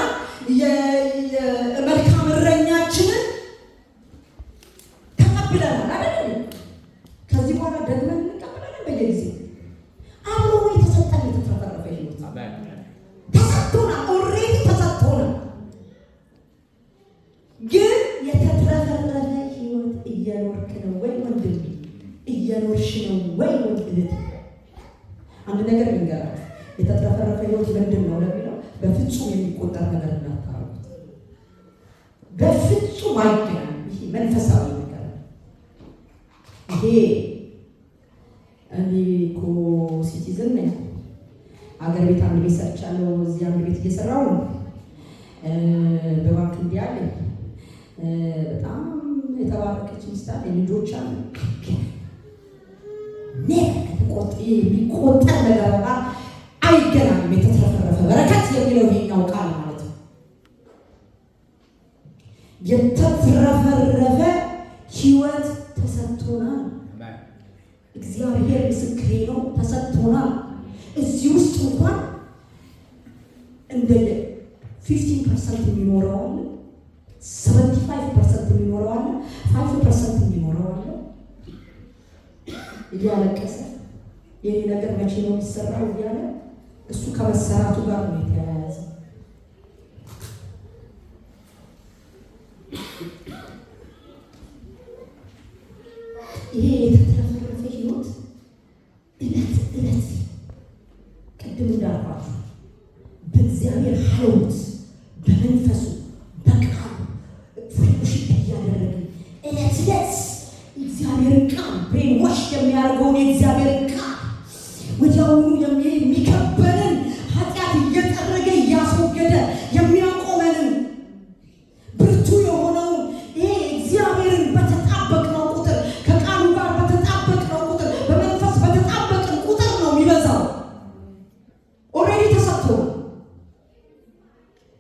የመልካም እረኛችንን ተቀብለናል አይደል? ከዚህ በኋላ ደግመን እንቀበላለን በየጊዜው አብሮ የተሰጠን የተትረፈረፈ ሕይወት ተሰጥቶናል። ኦልሬዲ ተሰጥቶናል። ግን የተትረፈረፈ ሕይወት እየኖርክ ነው ወይ ወንድም? እየኖርሽ ነው ወይ ወንድት? አንድ ነገር ልንገራችሁ። የተትረፈረፈ ሕይወት ምንድን ነው ለሚለው በፍጹም የሚቆጠር ነገር እንዳታረጉት። በፍጹም አይገናም። ይሄ መንፈሳዊ ነገር ይሄ እኔ እኮ ሲቲዝን ነኝ። አገር ቤት አንድ ቤት ሰርቻለሁ። እዚህ አንድ ቤት እየሰራሁ ነው። በባንክ እንዲህ አለኝ። በጣም የተባረከች ሚስት አለኝ። ልጆች አሉ። የሚቆጠር ነገር አይገናኝም። የተትረፈረፈ በረከት የሚለው ይሄኛው ቃል ማለት ነው። የተትረፈረፈ ሕይወት ተሰጥቶናል። እግዚአብሔር ምስክሬ ነው። ተሰጥቶናል። እዚህ ውስጥ እንኳን እንደ 15% የሚኖረው አለ፣ 75% የሚኖረው አለ፣ 5% የሚኖረው አለ። እያለቀሰ የኔ ነገር መቼ ነው የሚሰራው እያለ እሱ ከመሰራቱ ጋር ነው የተያያዘ። ይሄ የተትረፈረፈ ሕይወት እለት እለት ቅድም እንዳልኳችሁ በእግዚአብሔር ኃይል በመንፈሱ በቃሉ ፍሬሽን እያደረግን እለት እለት እግዚአብሔርን ቃል ብሬን ዋሽ የሚያደርገውን የእግዚአብሔርን ቃል ወዲያውኑ የሚከበንን ኃጢአት እየጠረገ እያስወገደ የሚያቆመንን ብርቱ የሆነውን ይሄ እግዚአብሔርን በተጣበቅነው ቁጥር ከቃሉ ጋር በተጣበቅነው ቁጥር በመንፈስ በተጣበቅን ቁጥር ነው የሚበዛው። ኦልሬዲ ተሰጥቶ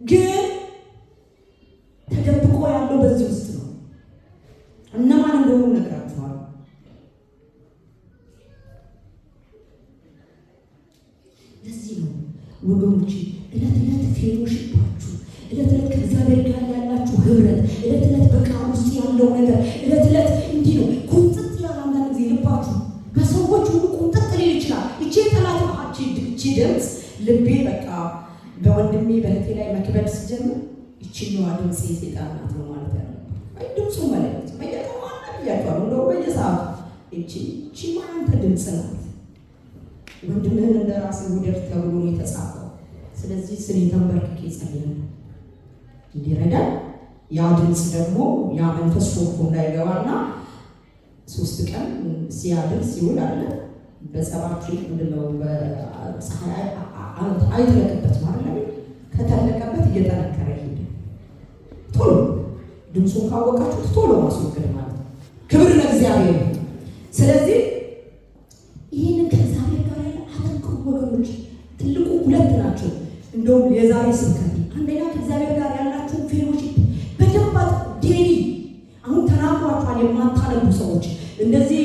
ግን ተደብቆ ያለው በዚህ ውስጥ ነው። እነማን እንደሆኑ ነግራችኋል። ለዚህ ነው ወገኖች እለት እለት ፌሎሺፓችሁ፣ እለት እለት ከእግዚአብሔር ጋር ያላችሁ ህብረት፣ እለት እለት በቃል ውስጥ ያለው ነገር እለት እለት እንዲህ ነው። ቁንጥጥ ይላል። አንዳንድ ጊዜ ልባችሁ በሰዎች ሁሉ ቁንጥጥ ሊል ይችላል። ይቺ ጠላት ይቺ ድምፅ ልቤ በቃ በወንድሜ በእህቴ ላይ መክበድ ሲጀምር ይችኛዋ ድምፅ የሴጣን ናት ነው ማለት ያለ አይ ድምፁ ማለት በየቀማና ብያቸዋል። እንደው በየሰዓቱ ይቺ ማንተ ድምፅ ናት። ወንድምህን እንደ ራስህ ውደድ ተብሎ ነው የተጻፈው። ስለዚህ ስለ ተንበርክኬ ጸልያለሁ እንዲረዳን። ያ ድምፅ ደግሞ ያ መንፈስ ሾፎ እንዳይገባና 3 ቀን ሲያድር ሲውል አለ በጸባቹ ምንድነው በፀሐይ አይተለቀበት ማለት ነው። ከተለቀበት እየጠነከረ ሄደ። ቶሎ ድምፁን ካወቃችሁት ቶሎ ማስወገድ ማለት ነው። ክብር ለእግዚአብሔር። ስለዚህ ይህንን ከእግዚአብሔር ጋር ያለ አጠንክሩ ወገኖች። ትልቁ ሁለት ናቸው። እንደውም የዛሬ ስብከት አንደኛ ከእግዚአብሔር ጋር ያላችሁን ፌሎሺፕ በደንብ ዴሊ አሁን ተናግሯችኋል። የማታነቡ ሰዎች እንደዚህ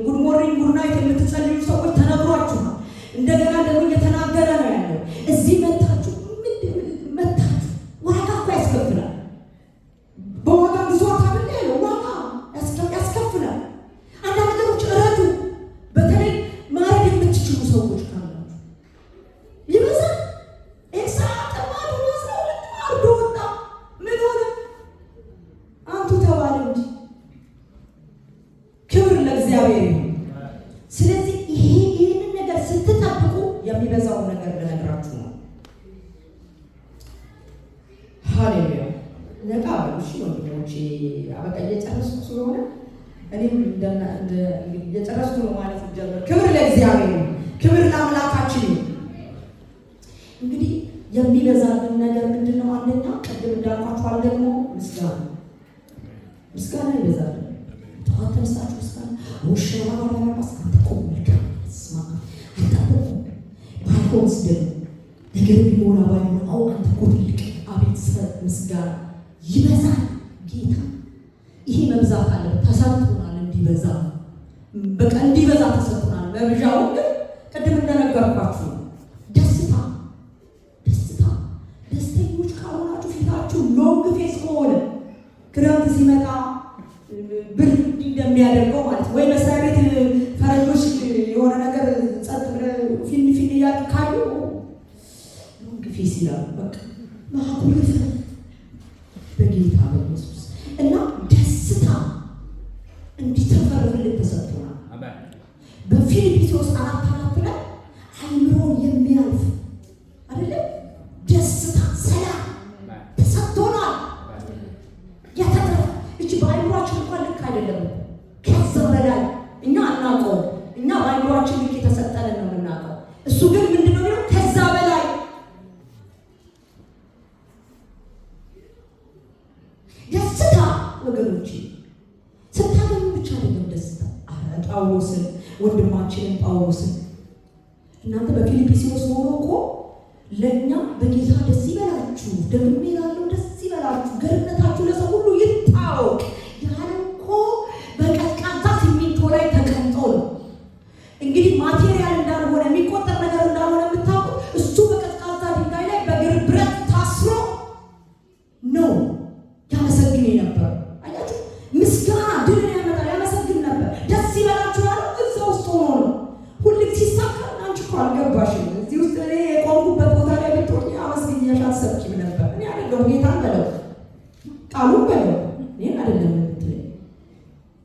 ጉድ ሞርኒንግ ጉድ ናይት የምትጸልዩ ሰዎች ተነግሯችኋል። እንደገና ደግሞ እየተናገረ ነው ያለው። እዚህ መታችሁ ዋጋ እኮ ያስከፍላል። በዋጋ ግዟት አይደል ያለው፣ ዋጋ ያስከፍላል። አንዳንድ ነገሮች እረዱ። በተለይ ማረድ የምትችሉ ሰዎች ካላችሁ ይበዛል። ኤክሳተማዱ መስለው አርዶ ወጣ ምን ሆነ አንቱ ተባለ እንጂ። ክብር ለእግዚአብሔር ይሁን። ስለዚህ ይህንን ነገር ስትጠብቁ የሚበዛውን ነገር ልነግራችሁ ነው። ሃሌሉያ። ነቃ እሺ ወንድሞቼ፣ አበቃ እየጨረስኩ ስለሆነ እኔም እየጨረስኩ ነው ማለት ጀመር። ክብር ለእግዚአብሔር፣ ክብር ለአምላካችን። እንግዲህ የሚበዛልን ነገር ምንድን ነው? አንደኛ ቅድም እንዳልኳችኋል ደግሞ ምስጋና ይበዛልን። ጠዋት ተነስታችሁ ምስጋና ወሸራራራስ አንተቆምልካ ስማ አታቆም ባይሆንስ ደግሞ ነገር ቢሞላ ባይሞላ አንተ ቆጥልቅ አቤት ምስጋና ይበዛል። ጌታ ይሄ መብዛት አለ። ተሰጥቶናል፣ እንዲበዛ በቃ እንዲበዛ ተሰጥቶናል። መብዣው ግን ቅድም እንደነገርኳችሁ ደስተኞች ካልሆናችሁ ፊታችሁ ሎንግ ፌስ ከሆነ ክረምት ሲመጣ ብር እንደሚያደርገው ማለት ወይ መስሪያ ቤት ፈረንጆች የሆነ ነገር ጸጥ ብለህ ፊን እያሉ ካሉ ሎንግ ፌስ ይላሉ። በቃ ማኩልፍ በጌታ በኢየሱስ እና ደስታ እንዲተፈርፍልን ተሰጥቶናል። በፊልጵስዩስ 4:4 ላይ አይምሮን የሚያልፍ አይደለም ደስታ፣ ሰላም ተሰጥቶናል። ያተረፈ እቺ በአይምሮአችን እንኳን ልክ አይደለም። ከዛ በላይ እኛ አናውቀውም። እኛ በአይምሮአችን ልክ የተሰጠንን ነው የምናውቀው። እሱ ግን ምንድነው የሚለው? ከዛ በላይ ደስታ ወገኖች ስታገኙ ብቻ አይደለም ደስታ። ጳውሎስን ወንድማችንን ጳውሎስን እናንተ በፊልጵስዩስ ሆኖ እኮ ለእኛ በጌታ ደስ ይበላችሁ፣ ደግሜ እላለሁ ደስ ይበላችሁ፣ ገርነታችሁ ለሰው ሁሉ ይታወቅ ያለ እኮ በቀዝቃዛ ሲሚንቶ ላይ ተቀምጦ ነው። እንግዲህ ማቴሪያል እንዳልሆነ የሚቆጠር ነገር እንዳልሆነ የምታውቁት እሱ በቀዝቃዛ ድንጋይ ላይ በእግር ብረት ታስሮ ነው ያመሰግን ነበር። አያችሁ፣ ምስጋና ድልን ያመጣል። ያመሰግን ነበር። ደስ ይበላችሁ ያለው እዛ ውስጥ ሆኖ ነው። ሁልጊዜ ሲሳካ አንቺ እኮ አልገባሽም። እዚህ ውስጥ እኔ የቆምኩበት ቦታ ላይ ብትሆኚ አመስግኛሽ አትሰብኪም ነበር። እኔ አይደለሁም ጌታን በለው ቃሉን በለው እኔን አይደለም የምትለኝ።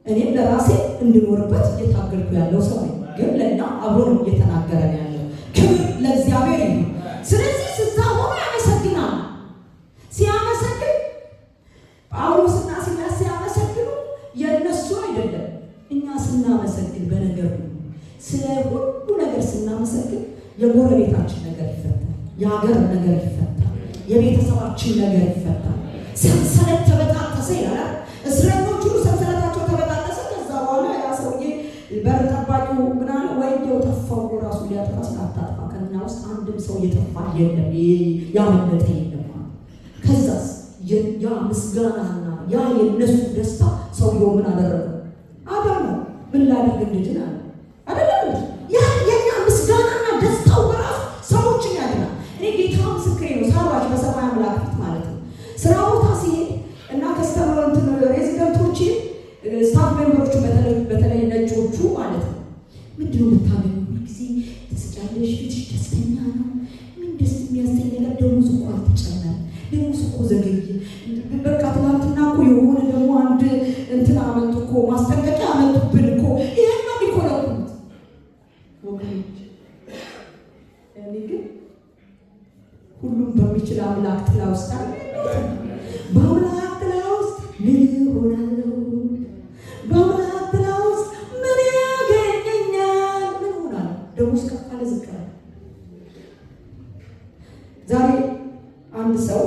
እኔም ለራሴ እንድኖርበት እየታገልኩ ያለው ሰው ነኝ። ግን ለእኛ አብሮ ነው እየተናገረ ያለው። ክብር ለእግዚአብሔር ይሁን። ስለዚህ ስዛ ሆኖ ያመሰግናል። ሲያመሰግን ጳውሎስና ሲላስ ሲያመሰግኑ የእነሱ አይደለም። እኛ ስናመሰግን በነገር ስለ ሁሉ ነገር ስናመሰግን የጎረቤታችን ነገር ይፈታል፣ የሀገር ነገር ይፈታል፣ የቤተሰባችን ነገር ይፈታል። ሰንሰለት ተበጣጠሰ ይላል። እስረኞች ሁሉ ሰንሰለታቸው ተበጣጠሰ። ከዛ በኋላ ያ ሰውዬ በር ጠባቂው ምናምን ወይየው ጠፋው ራሱ ሊያጠፋ ስላታጥፋ ከኛ ውስጥ አንድም ሰው እየጠፋ የለም፣ ያመለጠ የለም። ከዛስ ያ ምስጋናና ያ የነሱ ደስታ ሰውየው ምን አደረገ? አዳነ። ምን ላድርግ እንድድን አለ አይደለም። ያ የኛ ምስጋናና ደስታው በራሱ ሰዎችን ያድናል። እኔ ጌታ ምስክሬ ነው። ሳባሽ በሰማይ አምላክ ፊት ማለት ነው። ስራ ቦታ ሲሄድ እና ከስተመሮች ሬዚደንቶች ስታፍ ሜምበሮቹ በተለይ ነጮቹ ማለት ነው ምንድነው የምታገኙ? ሁልጊዜ ተስጫለሽ፣ ፊትሽ ደስተኛ ነው። ምን ደስ የሚያሰኝ ነገር ደሞዝ እኮ አልተጨመረ፣ ደሞዝ እኮ ዘገየ። በቃ ትናንትና እኮ የሆነ ደግሞ አንድ እንትን አመጡ እኮ ማስጠንቀቂያ አመጡብን እኮ። ይሄን ነው የሚኮረኩት ወገኖች። እኔ ግን ሁሉም በሚችል አምላክ ጥላ ውስጥ አለ። በአምላክ ጥላ ውስጥ ምን እሆናለሁ? በአምላክ ጥላ ውስጥ ምን ያገኘኛል? ምን እሆናለሁ? ደሞዝ ከፍ አለ ዝቅ አለ። ዛሬ አንድ ሰው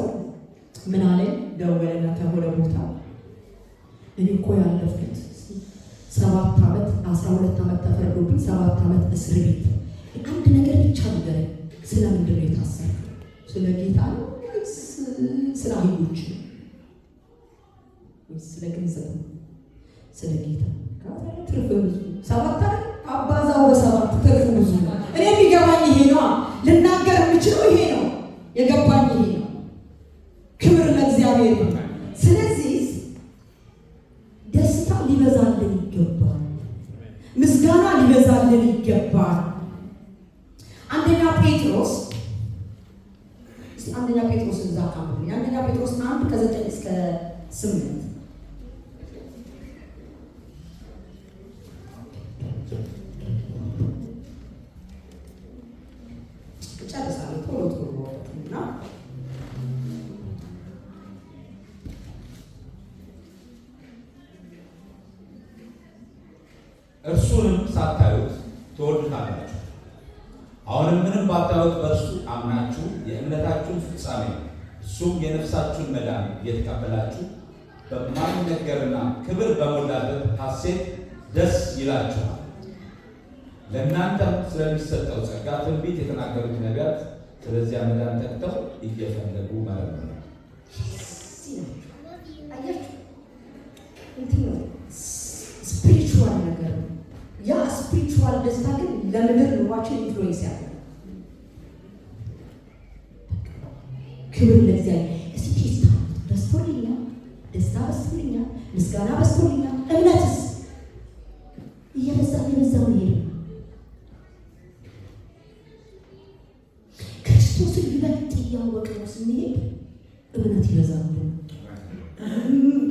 ምን አለ? ደወለና ከሆነ ቦታ እኔ እኮ ያለፍኩት 7 ዓመት 12 ዓመት ተፈርዶብኝ 7 ዓመት እስር ቤት። አንድ ነገር ብቻ ነገር ስለምንድን ነው የታሰርኩት? ስለ ጌታ ነው ወይስ ስለ አይሁዶች ነው? ወይስ ስለ ገንዘብ ነው? ስለ ጌታ ትርፍ ብዙ 7 ዓመት አባዛው በ7 ትርፍ ብዙ። እኔ የሚገባኝ ይሄ ነው። ልናገር የምችለው ይሄ ነው። የገባኝ ይሄ ነው። ክብር ለእግዚአብሔር ነው። ስለዚህ ደስታ ሊበዛልን ይገባል። ምስጋና ሊበዛልን ይገባል። አንደኛ ጴጥሮስ እዛ ካምፕ አንደኛ ጴጥሮስ 1:9 እስከ 8 ጨርሳለሁ ቶሎ እና እርሱንም ሳታዩት ትወዱታላችሁ። አሁንም ምንም ባታዩት በእርሱ አምናችሁ የእምነታችሁን ፍጻሜ እሱም የነፍሳችሁን መዳን እየተቀበላችሁ በማይነገርና ክብር በሞላበት ሐሴት ደስ ይላችኋል። ለእናንተም ስለሚሰጠው ጸጋ ትንቢት የተናገሩት ነቢያት ስለዚያ መዳን ተግተው እየፈለጉ መረመሩ። ስፒሪቹዋል ነገር ነው። ያ ስፒሪቹዋል ደስታ ግን ለምድር ኑሯችን ኢንፍሉዌንስ ያለ ክብር ለእግዚአብሔር። እስቲ ደስታ በስቶልኛል፣ ደስታ በስቶልኛል፣ ምስጋና በስቶልኛል። እምነትስ እየበዛ ይሄድ ክርስቶስን ይበልጥ እያወቅነው ስንሄድ እምነት ይበዛልን።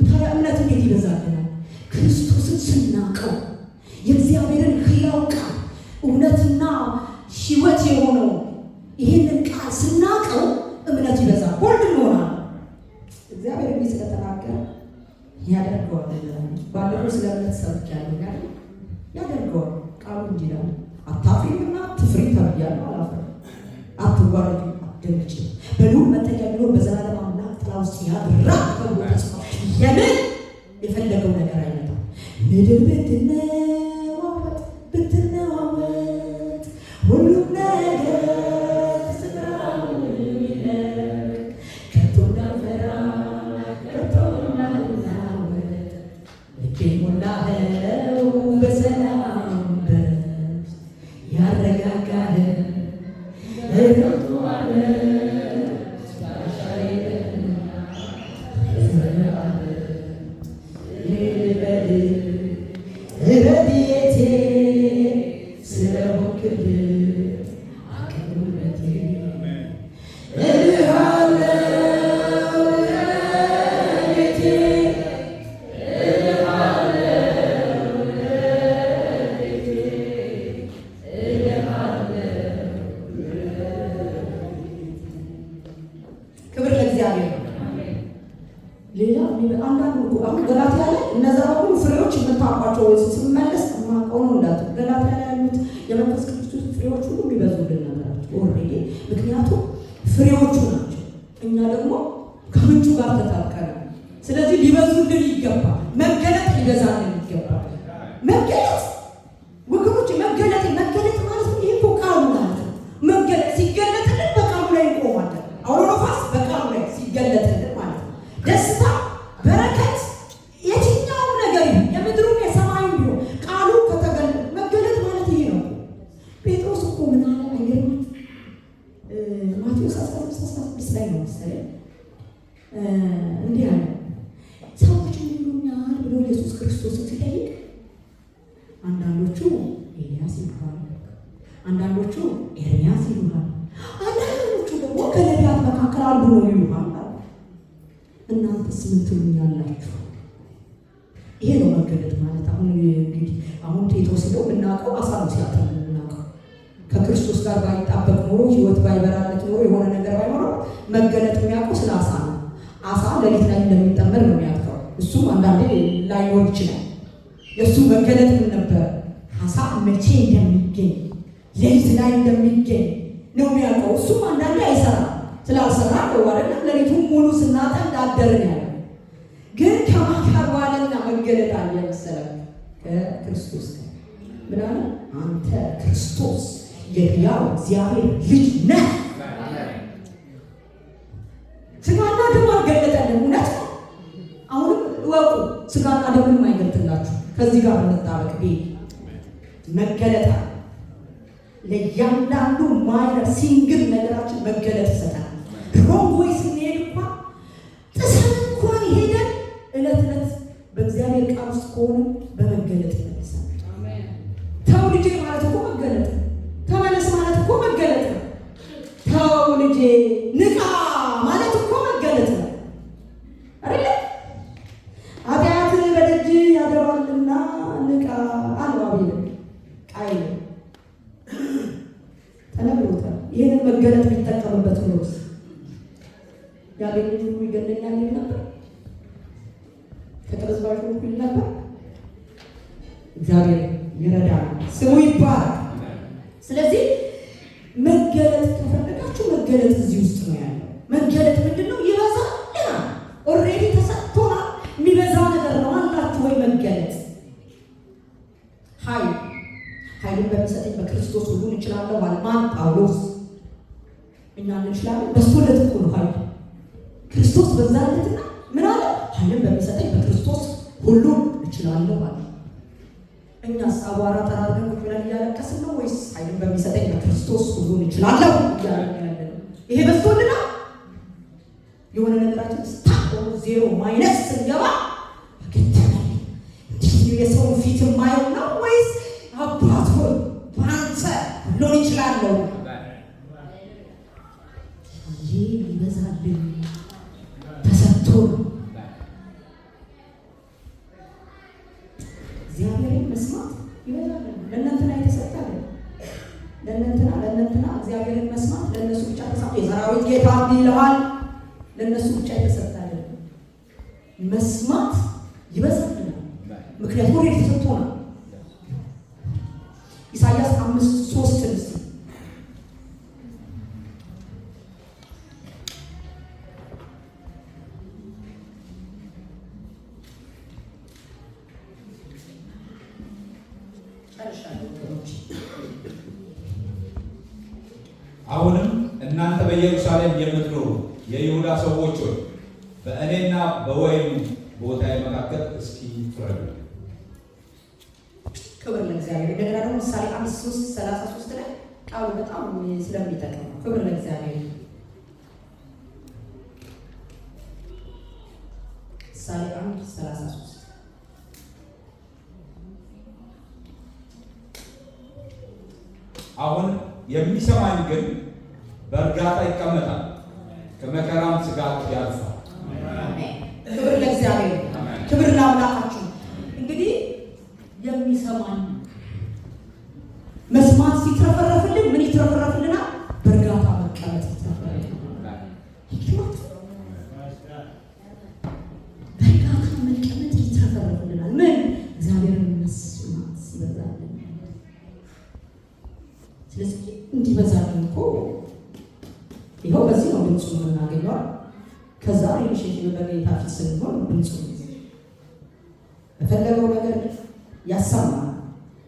ታዲያ እምነት እንዴት ይበዛልናል? ክርስቶስን ስናውቀው የእግዚአብሔርን ሕያው ቃል እውነትና ሕይወት የሆነው ይህንን ቃል ስናውቀው እምነት ይበዛል። ቦልድ እንሆናለን። እግዚአብሔር እንዲህ ስለተናገረ ያደርገዋል። ባለፈው ስለ እምነት ሰብኬያለሁ። ያደርገዋል። ቃሉ እንዲህ ይላል፣ አታፍሪምና አትፍሪ ተብያለሁ። አላፍርም። አትዋረዱ፣ አትደንግጪ፣ በልዑል መጠጊያ ቢኖር በዘላለም አምላክ ጥላ ውስጥ ያድራል ተብሎ ተጽፏል። ለምን የፈለገው ነገር አይመጣም። ምድር ብትነዋወጥ ሁሉም ነገር ስፍራውን ይለቅ፣ ከቶ እንዳንፈራ ከቶ እንዳንናወጥ፣ ልቤ ሞላኸው በሰላም በረፍት ያረጋጋኸን እረፍቱ አለ ረድኤቴ ስለሆንክልኝ አቅርቦቴ እልሃለሁ ረድኤቴ እልሃለሁ ረድኤቴ እልሃለሁ። ክብር ለእግዚአብሔር። ሌላ አንዳንዱ አሁን ገላትያ ላይ እነዛ ሁሉ ፍሬዎች የምታውቋቸው ስመለስ ማውቀው ነው እንዳት ገላትያ ላይ ያሉት የመንፈስ ቅዱስ ፍሬዎች ሁሉ የሚበዙልን ነገራቸው ኦልሬዲ፣ ምክንያቱም ፍሬዎቹ ናቸው። እኛ ደግሞ ከምንጩ ጋር ተጣብቀናል። ስለዚህ ሊበዙልን ይገባል። መገለጥ ሊበዛልን ይገባል። መገለጥ ወገኖች፣ መገለጥ ማለት ይሄ እኮ ቃሉ ማለት ነው። መገለጥ ሲገለጥልን በቃሉ ላይ እንቆማለን። አውሎ ነፋስ በቃሉ ላይ ሲገለጥልን ማለት ነው። ደስታ፣ በረከት፣ የትኛውም ነገር የምድሩም የሰማዩም ቢሆን ቃሉ ከተገለጠ መገለጥ ማለት ይሄ ነው። ጴጥሮስ እኮ ምን አለ አይገርም? ማቴዎስ 16 ላይ ነው መሰለኝ እንዲህ አለ፣ ሰዎች ይሉኛል ብሎ ኢየሱስ ክርስቶስን ሲጠይቅ አንዳንዶቹ ኤልያስ ይሉሃል፣ አንዳንዶቹ ኤርምያስ ይሉሃል፣ አንዳንዶቹ ደግሞ ከነቢያት መካከል አንዱ ነው ይሉሃል። እናንተስ ምን ትሉኛላችሁ? ይሄ ነው መገለጥ ማለት። አሁን ጴጥሮስ ሲለው የምናውቀው አሳ ነው ሲያጠም የምናውቀው። ከክርስቶስ ጋር ባይጣበቅ ኖሮ ሕይወት ባይበራለት ኖሮ የሆነ ነገር ባይኖረው መገለጥ የሚያውቀው ስለ አሳ ነው። አሳ ሌሊት ላይ እንደሚጠመር ነው የሚያውቀው። እሱም አንዳንዴ ላይኖር ይችላል። የእሱ መገለጥ ምን ነበር? አሳ መቼ እንደሚገኝ ሌሊት ላይ እንደሚገኝ ነው የሚያውቀው። እሱም አንዳንዴ አይሰራም። ስላልሰራ ነው አይደለም ሌሊቱን ሙሉ ስናጠን እንዳደርን ያለ ግን ከማካር ዋለና መገለጥ አለ መሰለህ ከክርስቶስ ጋር ምን አለ? አንተ ክርስቶስ የሕያው እግዚአብሔር ልጅ ነህ። ስጋና ደም አልገለጠልንም። እውነት ነው። አሁንም እወቁ፣ ስጋና ደምን አይገልጥላችሁ። ከዚህ ጋር እንጣበቅ። መገለጥ ለእያንዳንዱ ማይነር ሲንግል ነገራችን መገለጥ ይሰጣል። ሮንግ ወይ ስንሄድ እንኳን ጥሰን እንኳን ሄደን ዕለት ዕለት በእግዚአብሔር ቃል ውስጥ ከሆነ በመገለጥ ይመልሳል። ተው ልጄ ማለት እኮ መገለጥ ነው። ተመለስ ማለት እኮ መገለጥ ነው። ተው ልጄ ንቃ ማለት እኮ መገለጥ ነው አይደል? ኃጢአት በደጅ ያደባልና ንቃ አልባቢል ቃይል ተነግሮታል። ይህንን መገለጥ የሚጠቀምበት ነው። ያገኘ ሁሉ ይገለኛል ይል ነበር። ከጥርዝባሹ ይል ነበር። እግዚአብሔር ይረዳል፣ ስሙ ይባረክ። ስለዚህ መገለጥ ከፈለጋችሁ መገለጥ እዚህ ውስጥ ነው ያለው። መገለጥ ምንድነው? ይበዛል። ኦልሬዲ ተሰጥቶናል። የሚበዛ ነገር ነው አላችሁ ወይ? መገለጥ ኃይልን በሚሰጠኝ በክርስቶስ ሁሉን እችላለሁ ማለት ማን? ጳውሎስ። እኛ እንችላለን። በስቶለት እኮ ነው ኃይል ክርስቶስ በዛለትና ምን አለ? ኃይልን በሚሰጠኝ በክርስቶስ ሁሉን እችላለሁ ማለት። እኛስ አቧራ ጠራርገን ቁጭ ብለን እያለቀስን ነው ወይስ ኃይልን በሚሰጠኝ በክርስቶስ ሁሉን እችላለሁ እያልን ያለን? ይሄ በስቶልና የሆነ ነገራችን ስታቆሙ ዜሮ ማይነስ ስንገባ በገተመኝ እንዲህ የሰውን ፊት የማየው ነው ወይስ አባት ሆይ በአንተ ሁሉን እችላለሁ? ይህ ይበዛልን ተሰጥቶ እግዚአብሔርን መስማት ይበዛልን። ለእናንተና የተሰጠ ለእናንተና እግዚአብሔርን መስማት ለእነሱ ብቻ ተሰጥቶ የሰራዊት ጌታ ይለዋል። ለእነሱ ብቻ የተሰጠ መስማት ይበዛልን። ምክንያቱም ወደ ተሰጥቶ ነው። ኢሳይያስ 5:3 አሁንም እናንተ በኢየሩሳሌም የምትኖሩ የይሁዳ ሰዎች ሆይ በእኔና በወይኑ ቦታ መካከል እስኪ ፍረዱ። ክብር ለእግዚአብሔር። እንደገና ደግሞ ምሳሌ 5:33 ላይ ቃሉ በጣም ስለሚጠቅም ነው። ክብር ለእግዚአብሔር። ምሳሌ 5:33 አሁን የሚሰማኝ ግን በእርጋታ ይቀመጣል፣ ከመከራም ስጋት ያልፋል። ክብር ለእግዚአብሔር። ክብር ለአምላካችን። እንግዲህ የሚሰማኝ መስማት ሲትረፈረፍልን ምን ይትረፈረፍልናል? በእርጋታ መቀመጥ ይትረፈረፍልናል። በእርጋታ መቀመጥ ይትረፈረፍልናል። ምን? እግዚአብሔርን መስማት ሲበዛልን። ስለዚህ እንዲበዛልን እኮ ይኸው በዚህ ነው ድምፁ የምናገኘው። ከዛ ሪሌሽንሽን በጌታ ፊት ስንሆን ድምፁ በፈለገው ነገር ያሰማል።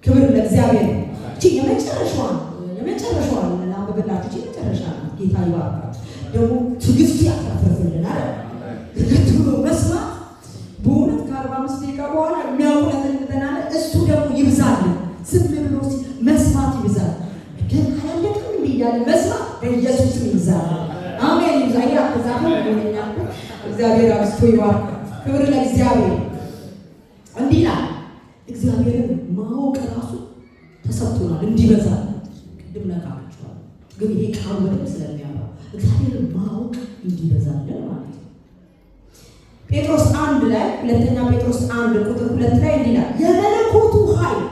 ክብር ለእግዚአብሔር። እቺ የመጨረሻዋን ላንብብላችሁ። እቺ መጨረሻ ናት። ጌታ ይባርካችሁ። ደግሞ ትዕግስት ያካፍልልናል። ብሎ መስማት በእውነት ከ45 ደቂቃ በኋላ የሚያውቁለትልናል። እሱ ደግሞ ይብዛልን። ዝም ብሎ መስማት ይብዛል። ግን አላለቅም እንዲህ እያለ መስማት በኢየሱስም ይብዛል። አሜን። ይብዛ ያዛሁ ሆነኛ እግዚአብሔር አብስቶ ይባርክ። ክብር ለእግዚአብሔር። እንዲህ ይላል እግዚአብሔርን ማወቅ ራሱ ተሰጥቶናል እንዲበዛ። ቅድም ነካችኋል፣ ግን ይሄ ቃል በደንብ ስለሚያምረው እግዚአብሔርን ማወቅ እንዲበዛልን ማለት ነው። ጴጥሮስ 1 ላይ ሁለተኛ ጴጥሮስ 1:2 ላይ እንዲህ ይላል የመለኮቱ ኃይል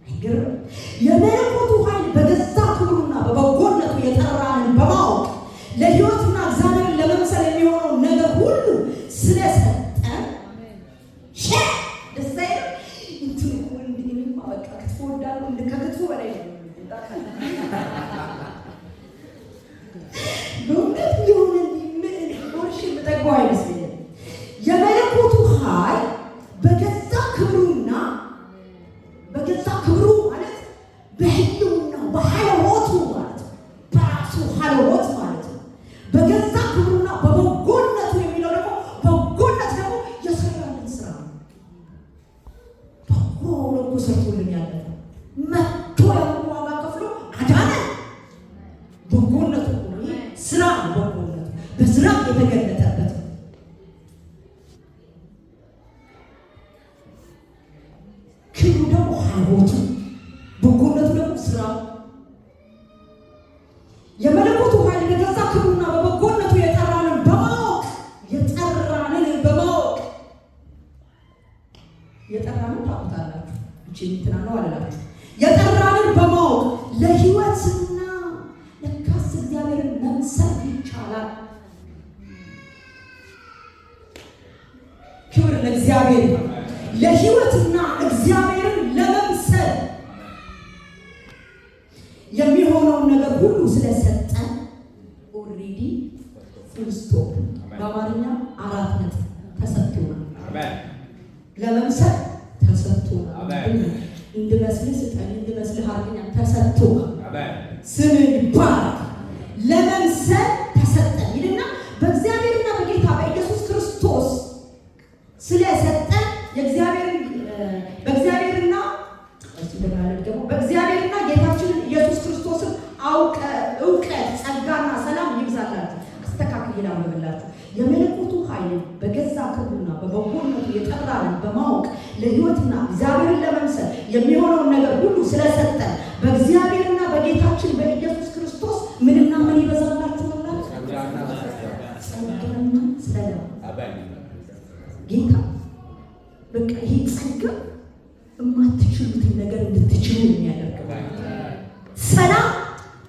አይገርም? የመለኮቱ ኃይል በገዛ ክብሩና በበጎነቱ የጠራንን በማወቅ ለሕይወትና እግዚአብሔርን ለመምሰል የሚሆነው ነገር ሁሉ ስለሰጠን ደስ አይልም? እንትን እንዲህማ በቃ ክትፎ ወዳለሁ ከክትፎ በላይ ነው። በእውነት የሆነ ወርሽ የምጠግበው አይመስለኝም። የመለኮቱ ኃይል ሰርቶልን ያለፈው መጥቶ ያለው ዋጋ ከፍሎ አዳነን። በጎነቱ ስራ በጎነቱ በስራ የተገለጠበት ክብሩ ደግሞ ሀቦቱ በጎነቱ ደግሞ ስራ የመለኮቱ ኃይል በገዛ ክብሩና በበጎነቱ የጠራንን በማወቅ የጠራንን ታውቃላችሁ። እቺ እንትና ነው አላላችሁ። የጠራንን በማወቅ ለህይወትና ለካስ እግዚአብሔርን መምሰል ይቻላል። ክብር ለእግዚአብሔር። ለህይወትና እግዚአብሔርን ለመምሰል የሚሆነውን ነገር ሁሉ ስለሰጠን ኦልሬዲ ፉል ስቶፕ በአማርኛ 4 ነጥብ ተሰጥቶናል። አሜን። ለመምሰል ተሰጥቶናል። እንድመስልህ ስጠኝ፣ እንድመስልህ አርግኛ ተሰጥቶናል። አሜን። ስም ይባረክ። ለመምሰል ተሰጠን ይልና በእግዚአብሔርና በጌታ በኢየሱስ ክርስቶስ ስለሰጠን በእግዚአብሔርና ጌታችንን ኢየሱስ ክርስቶስን እውቀት ጸጋና ሰላም ይብዛላችሁ። አስተካክል ይላል ብላችሁ የመለኮቱ ኃይል በገዛ ክብሩና በበጎነቱ የጠራንን በማወቅ ለህይወትና እግዚአብሔርን ለመምሰል የሚሆነውን ነገር ሁሉ ስለሰጠን በእግዚአብሔርና በጌታችን በኢየሱስ ክርስቶስ ምንና ምን ይበዛላችሁ? ጸጋና ሰላም። ጌታ በቃ ይሄ ጸጋ የማትችሉትን ነገር እንድትችሉ የሚያደርግ ሰላም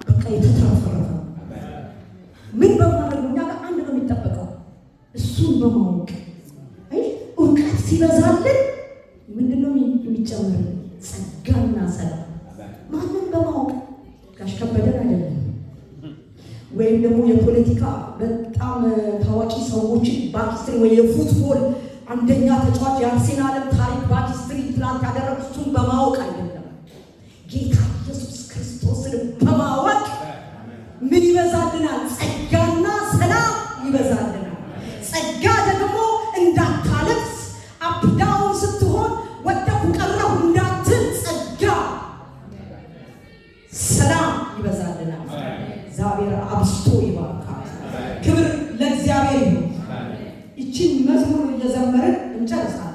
በቃ የተትረፈረፈ ምን በማድረግ እኛ ጋር አንድ ነው የሚጠበቀው፣ እሱን በማወቅ እውቀት ሲበዛልን ምንድነው የሚጨምር? ጸጋና ሰላም። ማንም በማወቅ ጋሽ ከበደን አይደለም ወይም ደግሞ የፖለቲካ በጣም ታዋቂ ሰዎችን ባክስትሪ ወይ የፉትቦል አንደኛ ተጫዋች የአርሴናልን ታሪክ ባክስትሪ ትላንት ያደረጉት እሱን በማወቅ አይደለም። ጌታ ኢየሱስ ክርስቶስን በማወቅ ምን ይበዛልናል? ጸጋና ሰላም ይበዛልናል። ጸጋ ደግሞ እንዳታለቅስ አፕዳውን ስትሆን ወደኩ ቀረሁ እንዳትል ጸጋ ሰላም ይበዛልናል። እግዚአብሔር አብስቶ ይባርካል። ክብር ለእግዚአብሔር ይሁን። ይቺን መዝሙር እየዘመርን እንጨርሳለን።